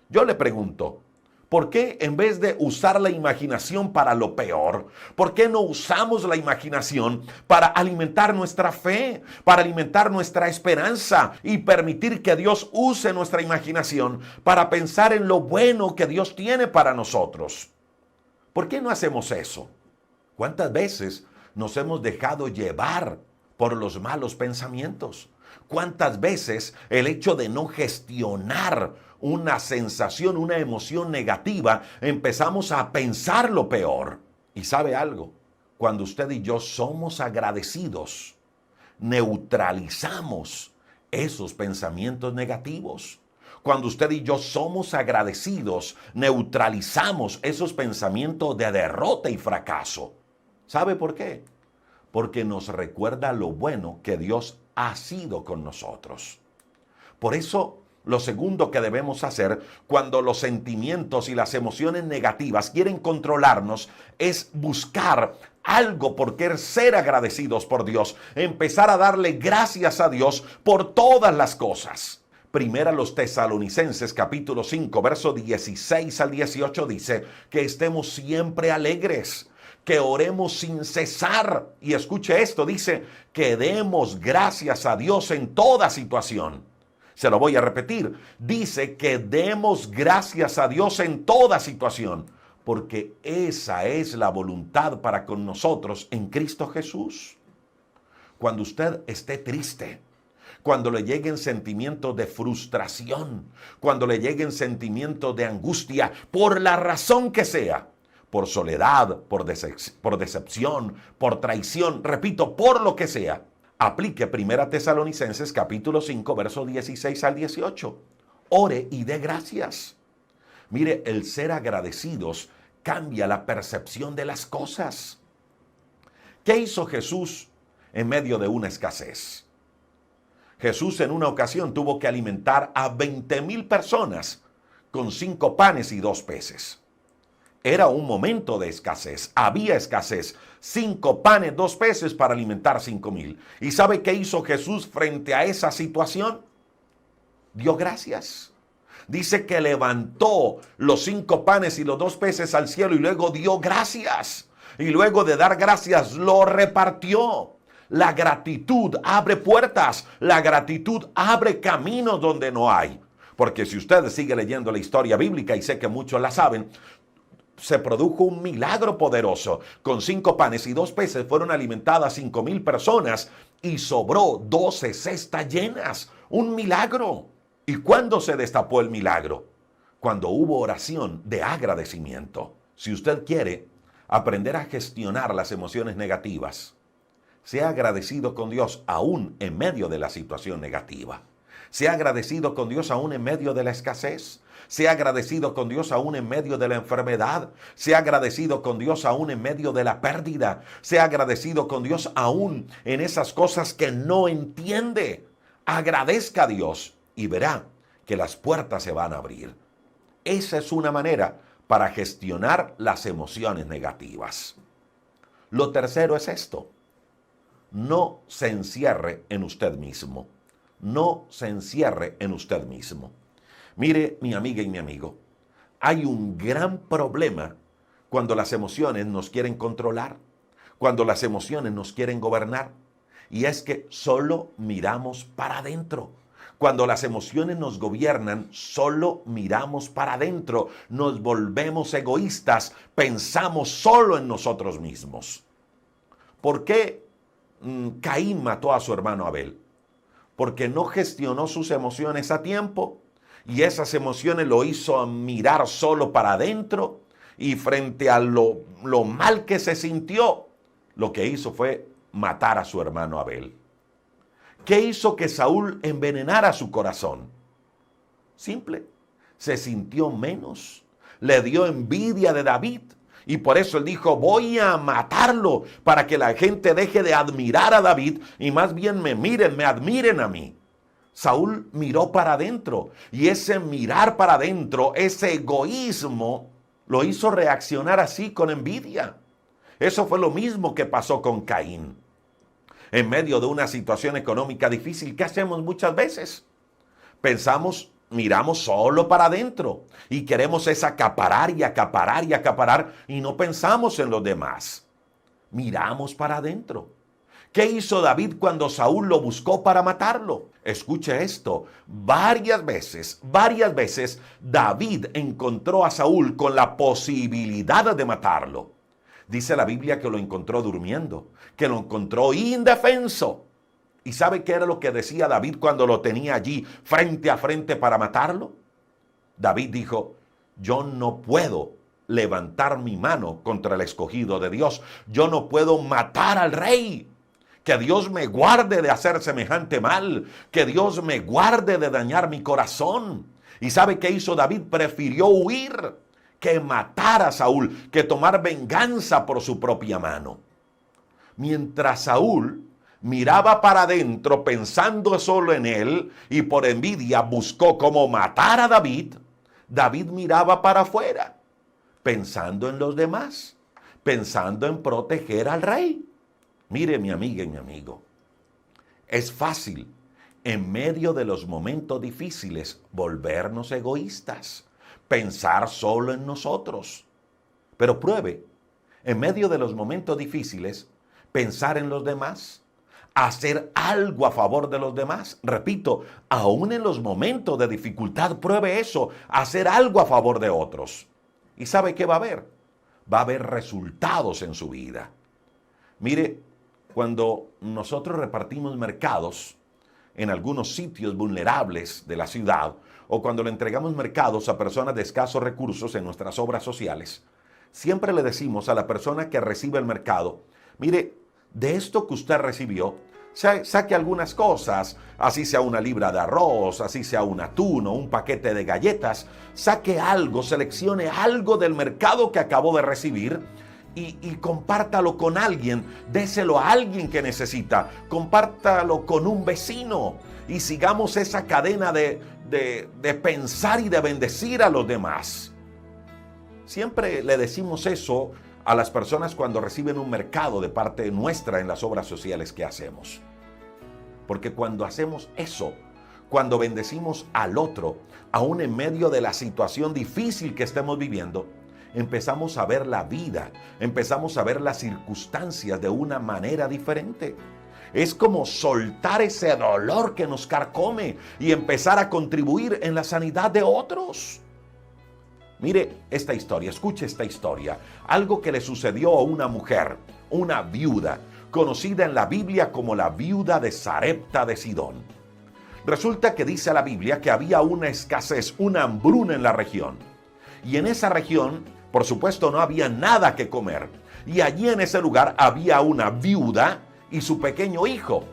Yo le pregunto, ¿por qué en vez de usar la imaginación para lo peor, por qué no usamos la imaginación para alimentar nuestra fe, para alimentar nuestra esperanza y permitir que Dios use nuestra imaginación para pensar en lo bueno que Dios tiene para nosotros? ¿Por qué no hacemos eso? ¿Cuántas veces nos hemos dejado llevar por los malos pensamientos? ¿Cuántas veces el hecho de no gestionar una sensación, una emoción negativa, empezamos a pensar lo peor? ¿Y sabe algo? Cuando usted y yo somos agradecidos, neutralizamos esos pensamientos negativos. Cuando usted y yo somos agradecidos, neutralizamos esos pensamientos de derrota y fracaso. ¿Sabe por qué? Porque nos recuerda lo bueno que Dios ha sido con nosotros. Por eso, lo segundo que debemos hacer cuando los sentimientos y las emociones negativas quieren controlarnos es buscar algo por qué ser agradecidos por Dios, empezar a darle gracias a Dios por todas las cosas. Primera los Tesalonicenses capítulo 5, verso 16 al 18 dice que estemos siempre alegres, que oremos sin cesar. Y escuche esto, dice que demos gracias a Dios en toda situación. Se lo voy a repetir, dice que demos gracias a Dios en toda situación, porque esa es la voluntad para con nosotros en Cristo Jesús. Cuando usted esté triste, cuando le lleguen sentimientos de frustración, cuando le lleguen sentimientos de angustia, por la razón que sea, por soledad, por decepción, por traición, repito, por lo que sea, aplique 1 Tesalonicenses capítulo 5, versos 16 al 18. Ore y dé gracias. Mire, el ser agradecidos cambia la percepción de las cosas. ¿Qué hizo Jesús en medio de una escasez? Jesús en una ocasión tuvo que alimentar a 20,000 personas con 5 panes y 2 peces. Era un momento de escasez, había escasez. 5 panes, 2 peces para alimentar 5,000. ¿Y sabe qué hizo Jesús frente a esa situación? Dio gracias. Dice que levantó los 5 panes y los 2 peces al cielo y luego dio gracias. Y luego de dar gracias lo repartió. La gratitud abre puertas, la gratitud abre caminos donde no hay. Porque si usted sigue leyendo la historia bíblica, y sé que muchos la saben, se produjo un milagro poderoso. Con 5 panes y 2 peces fueron alimentadas 5,000 personas y sobró 12 cestas llenas. Un milagro. ¿Y cuándo se destapó el milagro? Cuando hubo oración de agradecimiento. Si usted quiere aprender a gestionar las emociones negativas, sea agradecido con Dios aún en medio de la situación negativa. Sea agradecido con Dios aún en medio de la escasez. Sea agradecido con Dios aún en medio de la enfermedad. Sea agradecido con Dios aún en medio de la pérdida. Sea agradecido con Dios aún en esas cosas que no entiende. Agradezca a Dios y verá que las puertas se van a abrir. Esa es una manera para gestionar las emociones negativas. Lo tercero es esto. No se encierre en usted mismo. No se encierre en usted mismo. Mire, mi amiga y mi amigo, hay un gran problema cuando las emociones nos quieren controlar, cuando las emociones nos quieren gobernar. Y es que solo miramos para adentro. Cuando las emociones nos gobiernan, solo miramos para adentro. Nos volvemos egoístas, pensamos solo en nosotros mismos. ¿Por qué Caín mató a su hermano Abel? Porque no gestionó sus emociones a tiempo y esas emociones lo hizo mirar solo para adentro, y frente a lo mal que se sintió, lo que hizo fue matar a su hermano Abel. ¿Qué hizo que Saúl envenenara su corazón? Simple, se sintió menos, le dio envidia de David. Y por eso él dijo, voy a matarlo para que la gente deje de admirar a David y más bien me miren, me admiren a mí. Saúl miró para adentro y ese mirar para adentro, ese egoísmo, lo hizo reaccionar así con envidia. Eso fue lo mismo que pasó con Caín. En medio de una situación económica difícil, ¿qué hacemos muchas veces? Miramos solo para adentro y queremos es acaparar y acaparar y acaparar y no pensamos en los demás. Miramos para adentro. ¿Qué hizo David cuando Saúl lo buscó para matarlo? Escuche esto, varias veces David encontró a Saúl con la posibilidad de matarlo. Dice la Biblia que lo encontró durmiendo, que lo encontró indefenso. ¿Y sabe qué era lo que decía David cuando lo tenía allí frente a frente para matarlo? David dijo, yo no puedo levantar mi mano contra el escogido de Dios. Yo no puedo matar al rey. Que Dios me guarde de hacer semejante mal. Que Dios me guarde de dañar mi corazón. ¿Y sabe qué hizo David? Prefirió huir que matar a Saúl, que tomar venganza por su propia mano. Mientras Saúl miraba para adentro pensando solo en él y por envidia buscó cómo matar a David, David miraba para afuera, pensando en los demás, pensando en proteger al rey. Mire, mi amiga y mi amigo, es fácil en medio de los momentos difíciles volvernos egoístas, pensar solo en nosotros. Pero pruebe, en medio de los momentos difíciles, pensar en los demás, hacer algo a favor de los demás. Repito, aún en los momentos de dificultad, pruebe eso, hacer algo a favor de otros. ¿Y sabe qué va a haber? Va a haber resultados en su vida. Mire, cuando nosotros repartimos mercados en algunos sitios vulnerables de la ciudad, o cuando le entregamos mercados a personas de escasos recursos en nuestras obras sociales, Siempre le decimos a la persona que recibe el mercado, mire, de esto que usted recibió, saque algunas cosas, así sea una libra de arroz, así sea un atún o un paquete de galletas, saque algo, seleccione algo del mercado que acabó de recibir y compártalo con alguien, déselo a alguien que necesita, compártalo con un vecino y sigamos esa cadena de pensar y de bendecir a los demás. Siempre le decimos eso a las personas cuando reciben un mercado de parte nuestra en las obras sociales que hacemos. Porque cuando hacemos eso, cuando bendecimos al otro, aún en medio de la situación difícil que estemos viviendo, empezamos a ver la vida, empezamos a ver las circunstancias de una manera diferente. Es como soltar ese dolor que nos carcome y empezar a contribuir en la sanidad de otros. Mire esta historia, escuche esta historia. Algo que le sucedió a una mujer, una viuda, conocida en la Biblia como la viuda de Sarepta de Sidón. Resulta que dice la Biblia que había una escasez, una hambruna en la región. Y en esa región, por supuesto, no había nada que comer. Y allí en ese lugar había una viuda y su pequeño hijo.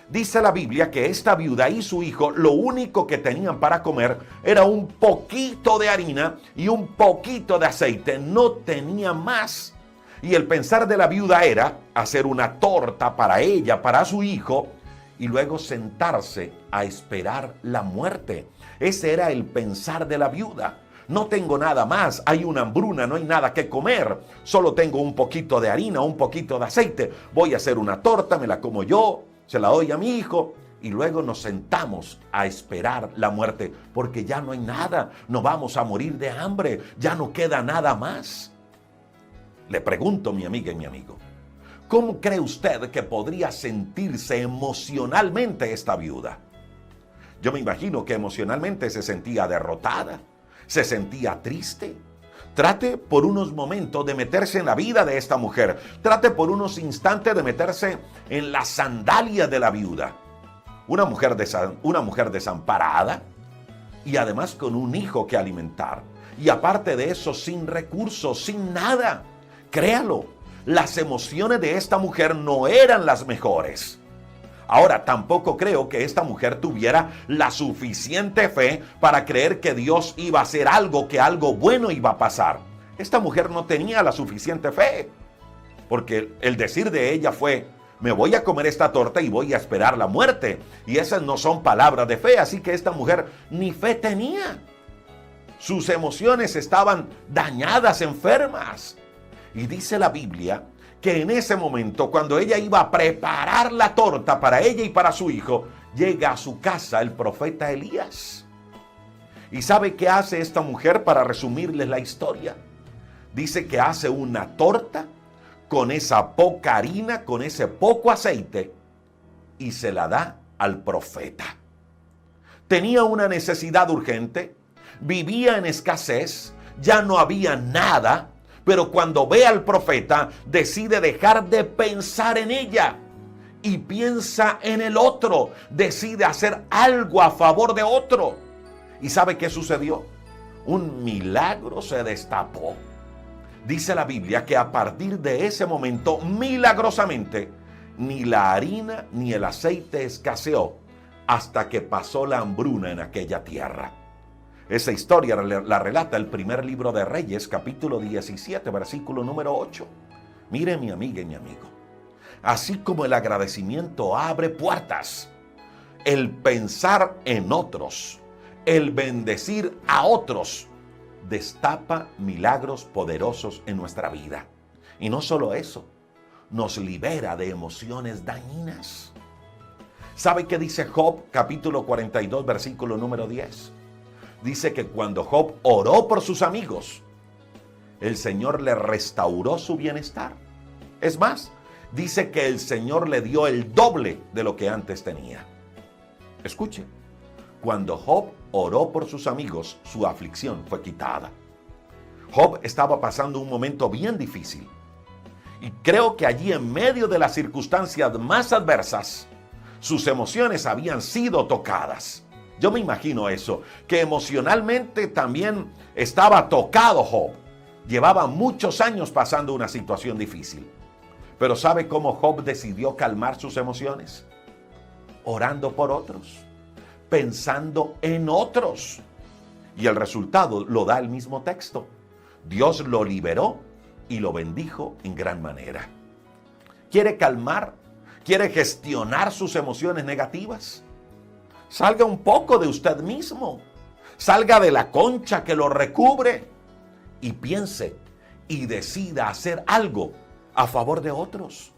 Dice la Biblia que esta viuda y su hijo lo único que tenían para comer era un poquito de harina y un poquito de aceite. No tenía más. Y el pensar de la viuda era hacer una torta para ella, para su hijo, y luego sentarse a esperar la muerte. Ese era el pensar de la viuda. No tengo nada más, hay una hambruna, no hay nada que comer. Solo tengo un poquito de harina, un poquito de aceite. Voy a hacer una torta, me la como yo, se la doy a mi hijo y luego nos sentamos a esperar la muerte porque ya no hay nada, no vamos a morir de hambre, ya no queda nada más. Le pregunto, mi amiga y mi amigo, ¿cómo cree usted que podría sentirse emocionalmente esta viuda? Yo me imagino que emocionalmente se sentía derrotada, se sentía triste. Trate por unos momentos de meterse en la vida de esta mujer. Trate por unos instantes de meterse en las sandalias de la viuda. Una mujer desamparada y además con un hijo que alimentar. Y aparte de eso, sin recursos, sin nada. Créalo, las emociones de esta mujer no eran las mejores. Ahora, tampoco creo que esta mujer tuviera la suficiente fe para creer que Dios iba a hacer algo, que algo bueno iba a pasar. Esta mujer no tenía la suficiente fe, porque el decir de ella fue, me voy a comer esta torta y voy a esperar la muerte. Y esas no son palabras de fe, así que esta mujer ni fe tenía. Sus emociones estaban dañadas, enfermas. Y dice la Biblia que en ese momento, cuando ella iba a preparar la torta para ella y para su hijo, llega a su casa el profeta Elías. ¿Y sabe qué hace esta mujer para resumirles la historia? Dice que hace una torta con esa poca harina, con ese poco aceite, y se la da al profeta. Tenía una necesidad urgente, vivía en escasez, ya no había nada. Pero cuando ve al profeta, decide dejar de pensar en ella y piensa en el otro. Decide hacer algo a favor de otro. ¿Y sabe qué sucedió? Un milagro se destapó. Dice la Biblia que a partir de ese momento, milagrosamente, ni la harina ni el aceite escaseó hasta que pasó la hambruna en aquella tierra. Esa historia la relata el primer libro de Reyes, capítulo 17, versículo número 8. Mire, mi amiga y mi amigo, así como el agradecimiento abre puertas, el pensar en otros, el bendecir a otros, destapa milagros poderosos en nuestra vida. Y no solo eso, nos libera de emociones dañinas. ¿Sabe qué dice Job, capítulo 42, versículo número 10? Dice que cuando Job oró por sus amigos, el Señor le restauró su bienestar. Es más, dice que el Señor le dio el doble de lo que antes tenía. Escuche, cuando Job oró por sus amigos, su aflicción fue quitada. Job estaba pasando un momento bien difícil. Y creo que allí, en medio de las circunstancias más adversas, sus emociones habían sido tocadas. Yo me imagino eso, que emocionalmente también estaba tocado Job. Llevaba muchos años pasando una situación difícil. Pero ¿sabe cómo Job decidió calmar sus emociones? Orando por otros, pensando en otros. Y el resultado lo da el mismo texto. Dios lo liberó y lo bendijo en gran manera. ¿Quiere calmar? ¿Quiere gestionar sus emociones negativas? Salga un poco de usted mismo. Salga de la concha que lo recubre y piense y decida hacer algo a favor de otros.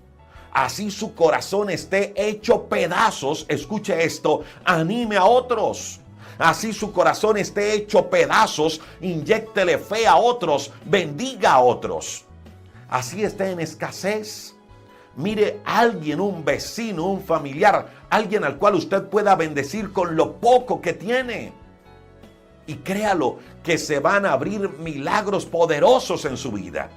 Así su corazón esté hecho pedazos. Escuche esto, anime a otros. Así su corazón esté hecho pedazos, inyéctele fe a otros, bendiga a otros. Así esté en escasez. Mire a alguien, un vecino, un familiar, alguien al cual usted pueda bendecir con lo poco que tiene. Y créalo que se van a abrir milagros poderosos en su vida.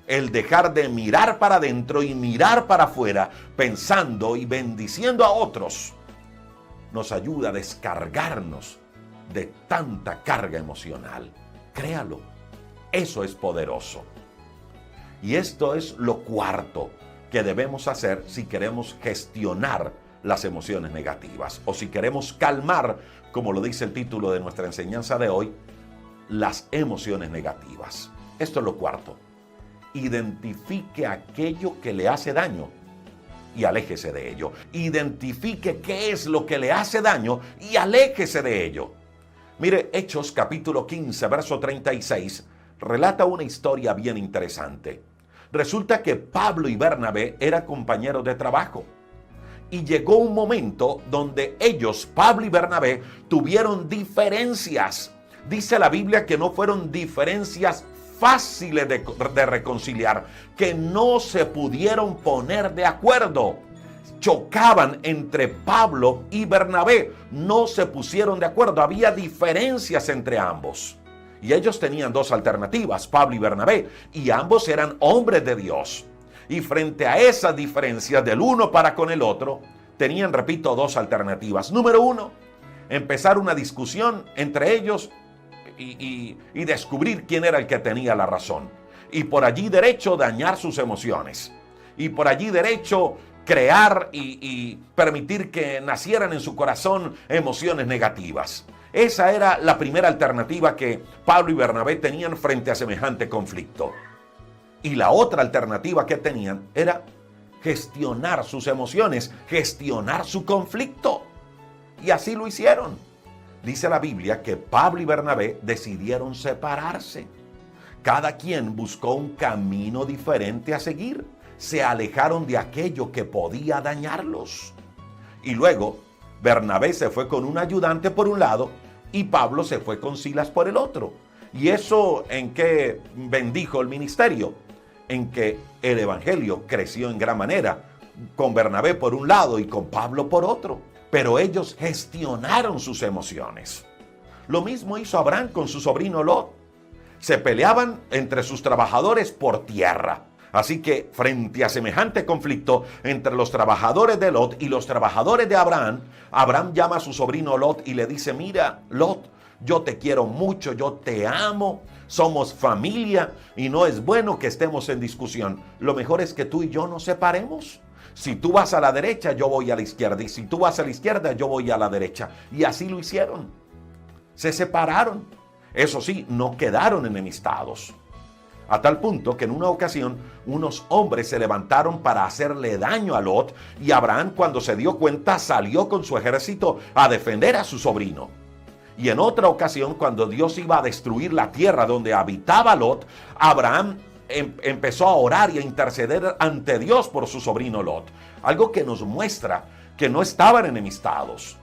El dejar de mirar para adentro y mirar para afuera, pensando y bendiciendo a otros, nos ayuda a descargarnos de tanta carga emocional. Créalo, eso es poderoso. Y esto es lo cuarto que debemos hacer si queremos gestionar las emociones negativas o si queremos calmar, como lo dice el título de nuestra enseñanza de hoy, las emociones negativas. Esto es lo cuarto. Identifique aquello que le hace daño y aléjese de ello. Identifique qué es lo que le hace daño y aléjese de ello. Mire, Hechos capítulo 15, verso 36, relata una historia bien interesante. Resulta que Pablo y Bernabé eran compañeros de trabajo. Y llegó un momento donde ellos, Pablo y Bernabé, tuvieron diferencias. Dice la Biblia que no fueron diferencias fáciles de reconciliar, que no se pudieron poner de acuerdo. Chocaban entre Pablo y Bernabé, no se pusieron de acuerdo, había diferencias entre ambos. Y ellos tenían dos alternativas, Pablo y Bernabé, y ambos eran hombres de Dios. Y frente a esas diferencias del uno para con el otro, tenían, repito, dos alternativas. Número uno, empezar una discusión entre ellos y descubrir quién era el que tenía la razón. Y por allí derecho dañar sus emociones. Y por allí derecho crear y permitir que nacieran en su corazón emociones negativas. Esa era la primera alternativa que Pablo y Bernabé tenían frente a semejante conflicto. Y la otra alternativa que tenían era gestionar sus emociones, gestionar su conflicto. Y así lo hicieron. Dice la Biblia que Pablo y Bernabé decidieron separarse. Cada quien buscó un camino diferente a seguir. Se alejaron de aquello que podía dañarlos. Y luego Bernabé se fue con un ayudante por un lado y Pablo se fue con Silas por el otro. ¿Y eso en qué bendijo el ministerio? En que el evangelio creció en gran manera, con Bernabé por un lado y con Pablo por otro. Pero ellos gestionaron sus emociones. Lo mismo hizo Abraham con su sobrino Lot. Se peleaban entre sus trabajadores por tierra. Así que frente a semejante conflicto entre los trabajadores de Lot y los trabajadores de Abraham, Abraham llama a su sobrino Lot y le dice: mira, Lot, yo te quiero mucho, yo te amo, somos familia y no es bueno que estemos en discusión. Lo mejor es que tú y yo nos separemos. Si tú vas a la derecha, yo voy a la izquierda. Y si tú vas a la izquierda, yo voy a la derecha. Y así lo hicieron. Se separaron. Eso sí, no quedaron enemistados. A tal punto que en una ocasión unos hombres se levantaron para hacerle daño a Lot y Abraham, cuando se dio cuenta, salió con su ejército a defender a su sobrino. Y en otra ocasión, cuando Dios iba a destruir la tierra donde habitaba Lot, Abraham empezó a orar y a interceder ante Dios por su sobrino Lot. Algo que nos muestra que no estaban enemistados.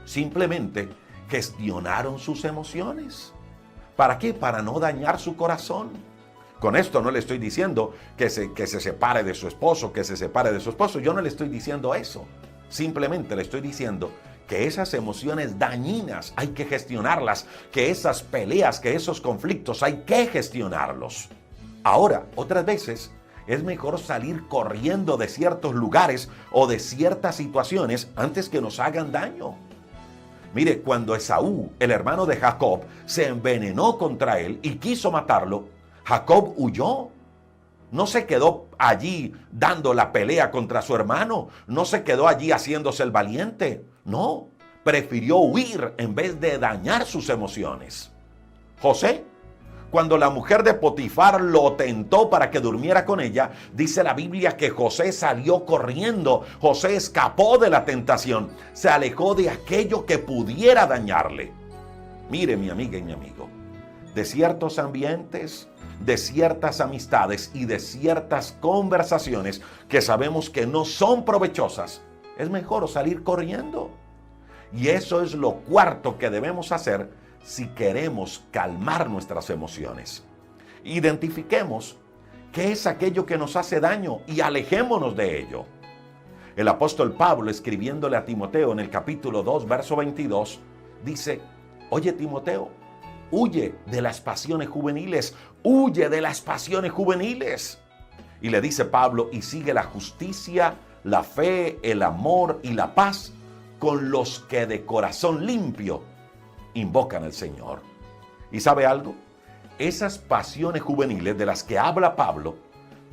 Simplemente gestionaron sus emociones. ¿Para qué? Para no dañar su corazón. Con esto no le estoy diciendo que se separe de su esposo, que se separe de su esposo. Yo no le estoy diciendo eso. Simplemente le estoy diciendo que esas emociones dañinas hay que gestionarlas, que esas peleas, que esos conflictos hay que gestionarlos. Ahora, otras veces es mejor salir corriendo de ciertos lugares o de ciertas situaciones antes que nos hagan daño. Mire, cuando Esaú, el hermano de Jacob, se envenenó contra él y quiso matarlo, Jacob huyó. No se quedó allí dando la pelea contra su hermano. No se quedó allí haciéndose el valiente. No, prefirió huir en vez de dañar sus emociones. José, cuando la mujer de Potifar lo tentó para que durmiera con ella, dice la Biblia que José salió corriendo. José escapó de la tentación. Se alejó de aquello que pudiera dañarle. Mire, mi amiga y mi amigo, de ciertos ambientes, de ciertas amistades y de ciertas conversaciones que sabemos que no son provechosas, es mejor salir corriendo. Y eso es lo cuarto que debemos hacer si queremos calmar nuestras emociones. Identifiquemos qué es aquello que nos hace daño y alejémonos de ello. El apóstol Pablo, escribiéndole a Timoteo en el capítulo 2, verso 22, dice: oye, Timoteo, huye de las pasiones juveniles, huye de las pasiones juveniles. Y le dice Pablo: y sigue la justicia, la fe, el amor y la paz con los que de corazón limpio invocan al Señor. ¿Y sabe algo? Esas pasiones juveniles de las que habla Pablo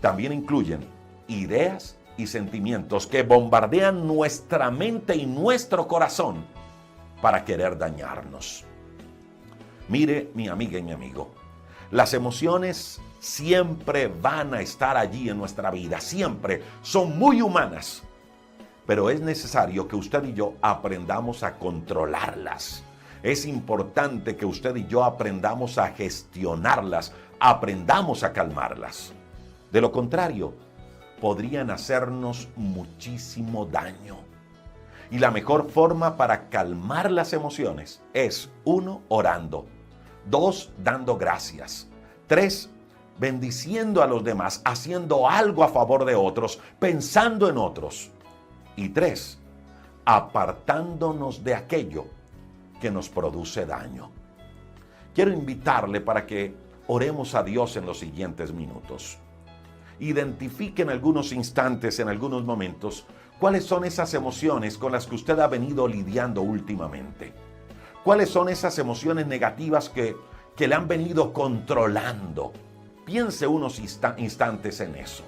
también incluyen ideas y sentimientos que bombardean nuestra mente y nuestro corazón para querer dañarnos. Mire, mi amiga y mi amigo, las emociones siempre van a estar allí en nuestra vida, siempre son muy humanas, pero es necesario que usted y yo aprendamos a controlarlas. Es importante que usted y yo aprendamos a gestionarlas, aprendamos a calmarlas. De lo contrario, podrían hacernos muchísimo daño. Y la mejor forma para calmar las emociones es: 1, orando; 2, dando gracias; 3, bendiciendo a los demás, haciendo algo a favor de otros, pensando en otros; y 3, apartándonos de aquello que nos produce daño. Quiero invitarle para que oremos a Dios en los siguientes minutos. Identifique en algunos instantes, en algunos momentos, cuáles son esas emociones con las que usted ha venido lidiando últimamente. ¿Cuáles son esas emociones negativas que le han venido controlando? Piense unos instantes en eso.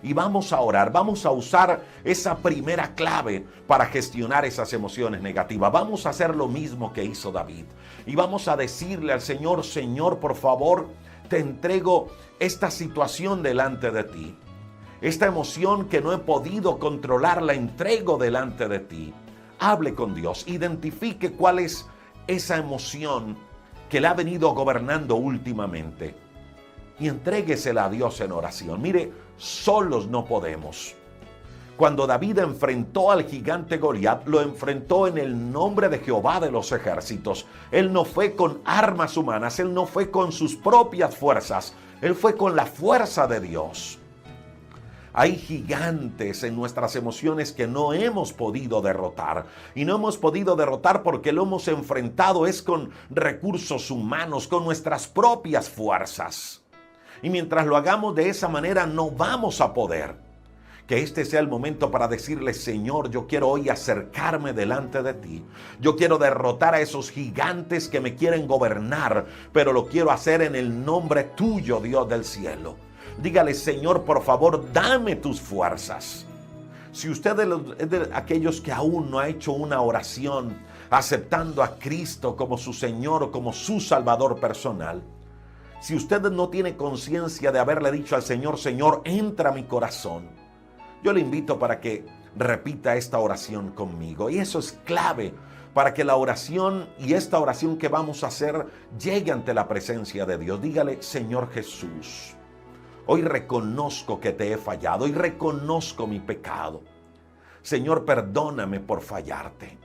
Y vamos a orar, vamos a usar esa primera clave para gestionar esas emociones negativas. Vamos a hacer lo mismo que hizo David. Y vamos a decirle al Señor: Señor, por favor, te entrego esta situación delante de ti. Esta emoción que no he podido controlar, la entrego delante de ti. Hable con Dios, identifique cuál es esa emoción que le ha venido gobernando últimamente. Y entréguesela a Dios en oración. Mire, solos no podemos. Cuando David enfrentó al gigante Goliat, lo enfrentó en el nombre de Jehová de los ejércitos. Él no fue con armas humanas, él no fue con sus propias fuerzas, él fue con la fuerza de Dios. Hay gigantes en nuestras emociones que no hemos podido derrotar. Y no hemos podido derrotar porque lo hemos enfrentado es con recursos humanos, con nuestras propias fuerzas. Y mientras lo hagamos de esa manera no vamos a poder. Que este sea el momento para decirle: Señor, yo quiero hoy acercarme delante de ti. Yo quiero derrotar a esos gigantes que me quieren gobernar, pero lo quiero hacer en el nombre tuyo, Dios del cielo. Dígale: Señor, por favor, dame tus fuerzas. Si usted es de aquellos que aún no ha hecho una oración aceptando a Cristo como su Señor o como su Salvador personal, si usted no tiene conciencia de haberle dicho al Señor: Señor, entra a mi corazón, yo le invito para que repita esta oración conmigo. Y eso es clave para que la oración y esta oración que vamos a hacer llegue ante la presencia de Dios. Dígale: Señor Jesús, hoy reconozco que te he fallado y reconozco mi pecado. Señor, perdóname por fallarte.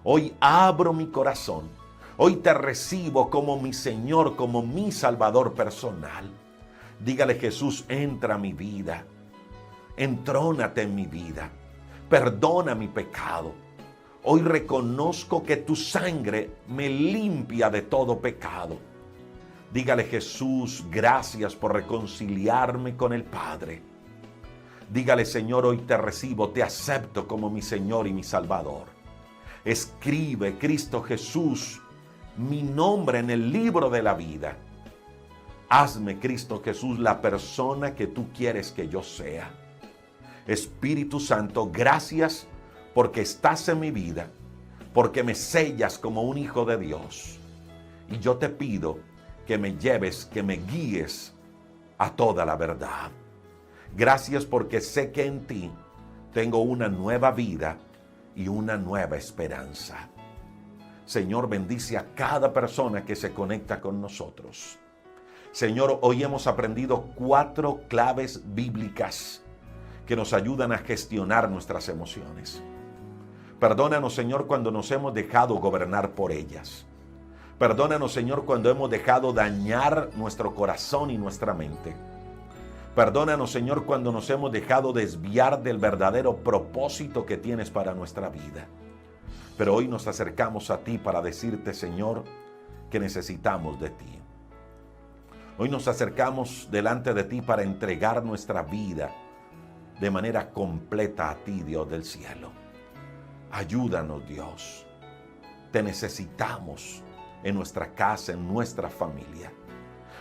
Hoy abro mi corazón. Hoy te recibo como mi Señor, como mi Salvador personal. Dígale: Jesús, entra a mi vida. Entrónate en mi vida. Perdona mi pecado. Hoy reconozco que tu sangre me limpia de todo pecado. Dígale: Jesús, gracias por reconciliarme con el Padre. Dígale: Señor, hoy te recibo, te acepto como mi Señor y mi Salvador. Escribe, Cristo Jesús, mi nombre en el libro de la vida. Hazme, Cristo Jesús, la persona que tú quieres que yo sea. Espíritu Santo, gracias porque estás en mi vida, porque me sellas como un hijo de Dios. Y yo te pido que me lleves, que me guíes a toda la verdad. Gracias porque sé que en ti tengo una nueva vida y una nueva esperanza. Señor, bendice a cada persona que se conecta con nosotros. Señor, hoy hemos aprendido 4 claves bíblicas que nos ayudan a gestionar nuestras emociones. Perdónanos, Señor, cuando nos hemos dejado gobernar por ellas. Perdónanos, Señor, cuando hemos dejado dañar nuestro corazón y nuestra mente. Perdónanos, Señor, cuando nos hemos dejado desviar del verdadero propósito que tienes para nuestra vida. Pero hoy nos acercamos a ti para decirte, Señor, que necesitamos de ti. Hoy nos acercamos delante de ti para entregar nuestra vida de manera completa a ti, Dios del cielo. Ayúdanos, Dios. Te necesitamos en nuestra casa, en nuestra familia.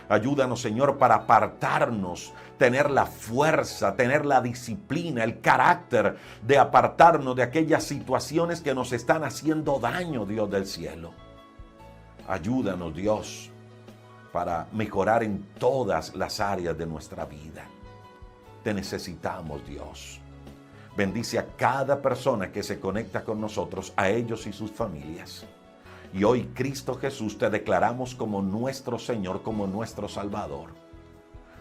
Ayúdanos, Señor, para apartarnos, tener la fuerza, tener la disciplina, el carácter de apartarnos de aquellas situaciones que nos están haciendo daño, Dios del cielo. Ayúdanos, Dios, para mejorar en todas las áreas de nuestra vida. Te necesitamos, Dios. Bendice a cada persona que se conecta con nosotros, a ellos y sus familias. Y hoy, Cristo Jesús, te declaramos como nuestro Señor, como nuestro Salvador.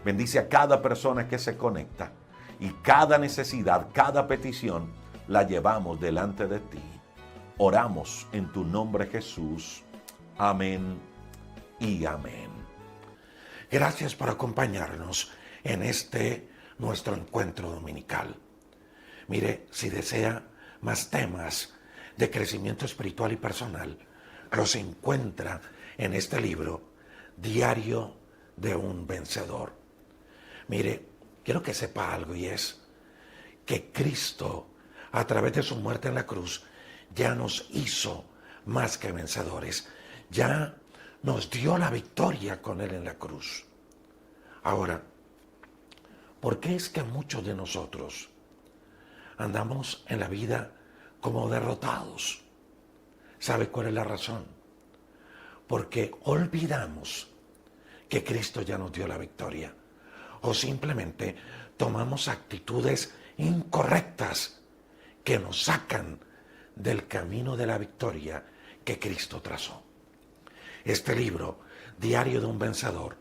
Bendice a cada persona que se conecta y cada necesidad, cada petición, la llevamos delante de ti. Oramos en tu nombre, Jesús. Amén y amén. Gracias por acompañarnos en nuestro encuentro dominical. Mire, si desea más temas de crecimiento espiritual y personal, los encuentra en este libro, Diario de un Vencedor. Mire, quiero que sepa algo, y es que Cristo, a través de su muerte en la cruz, ya nos hizo más que vencedores. Ya nos dio la victoria con Él en la cruz. Ahora, ¿por qué es que muchos de nosotros andamos en la vida como derrotados? ¿Sabe cuál es la razón? Porque olvidamos que Cristo ya nos dio la victoria. O simplemente tomamos actitudes incorrectas que nos sacan del camino de la victoria que Cristo trazó. Este libro, Diario de un Vencedor,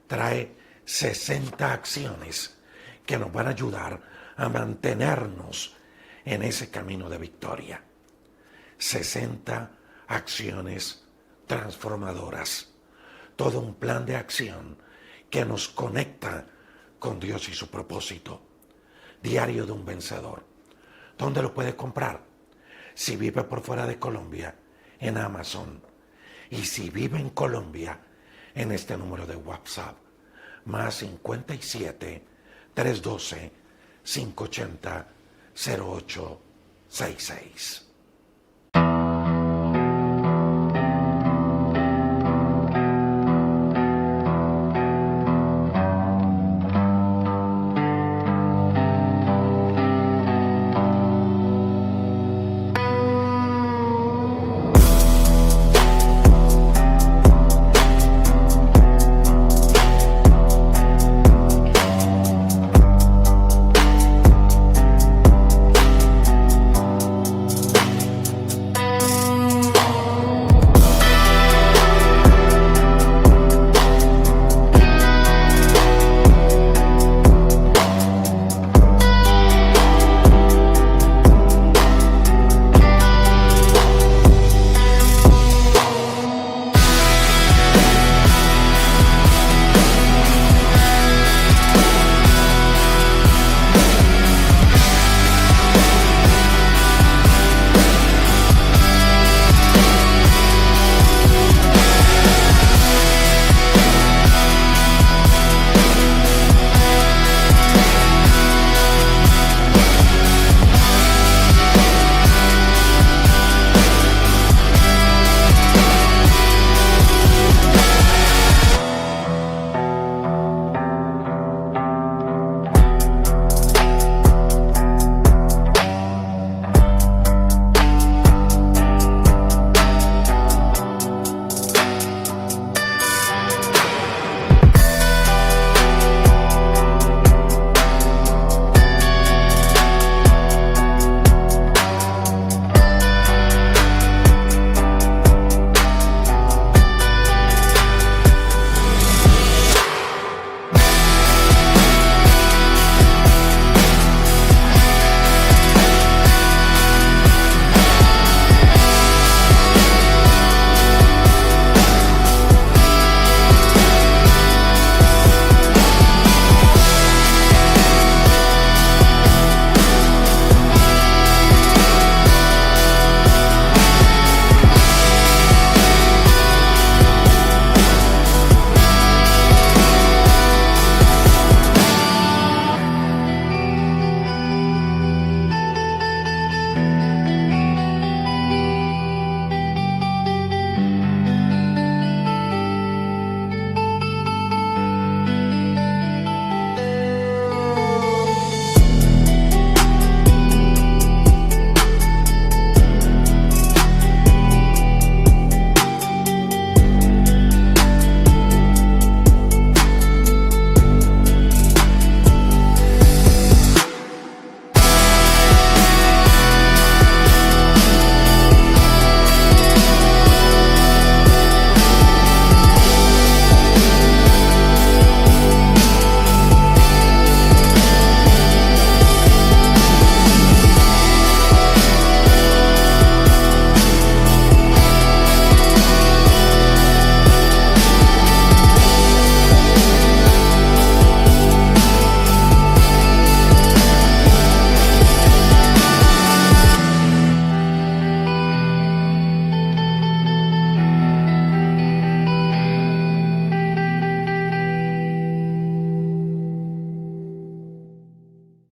trae 60 acciones que nos van a ayudar a mantenernos en ese camino de victoria. 60 acciones transformadoras. Todo un plan de acción que nos conecta con Dios y su propósito. Diario de un Vencedor. ¿Dónde lo puede comprar? Si vive por fuera de Colombia, en Amazon. Y si vive en Colombia, en este número de WhatsApp, más 57 312 580 0866.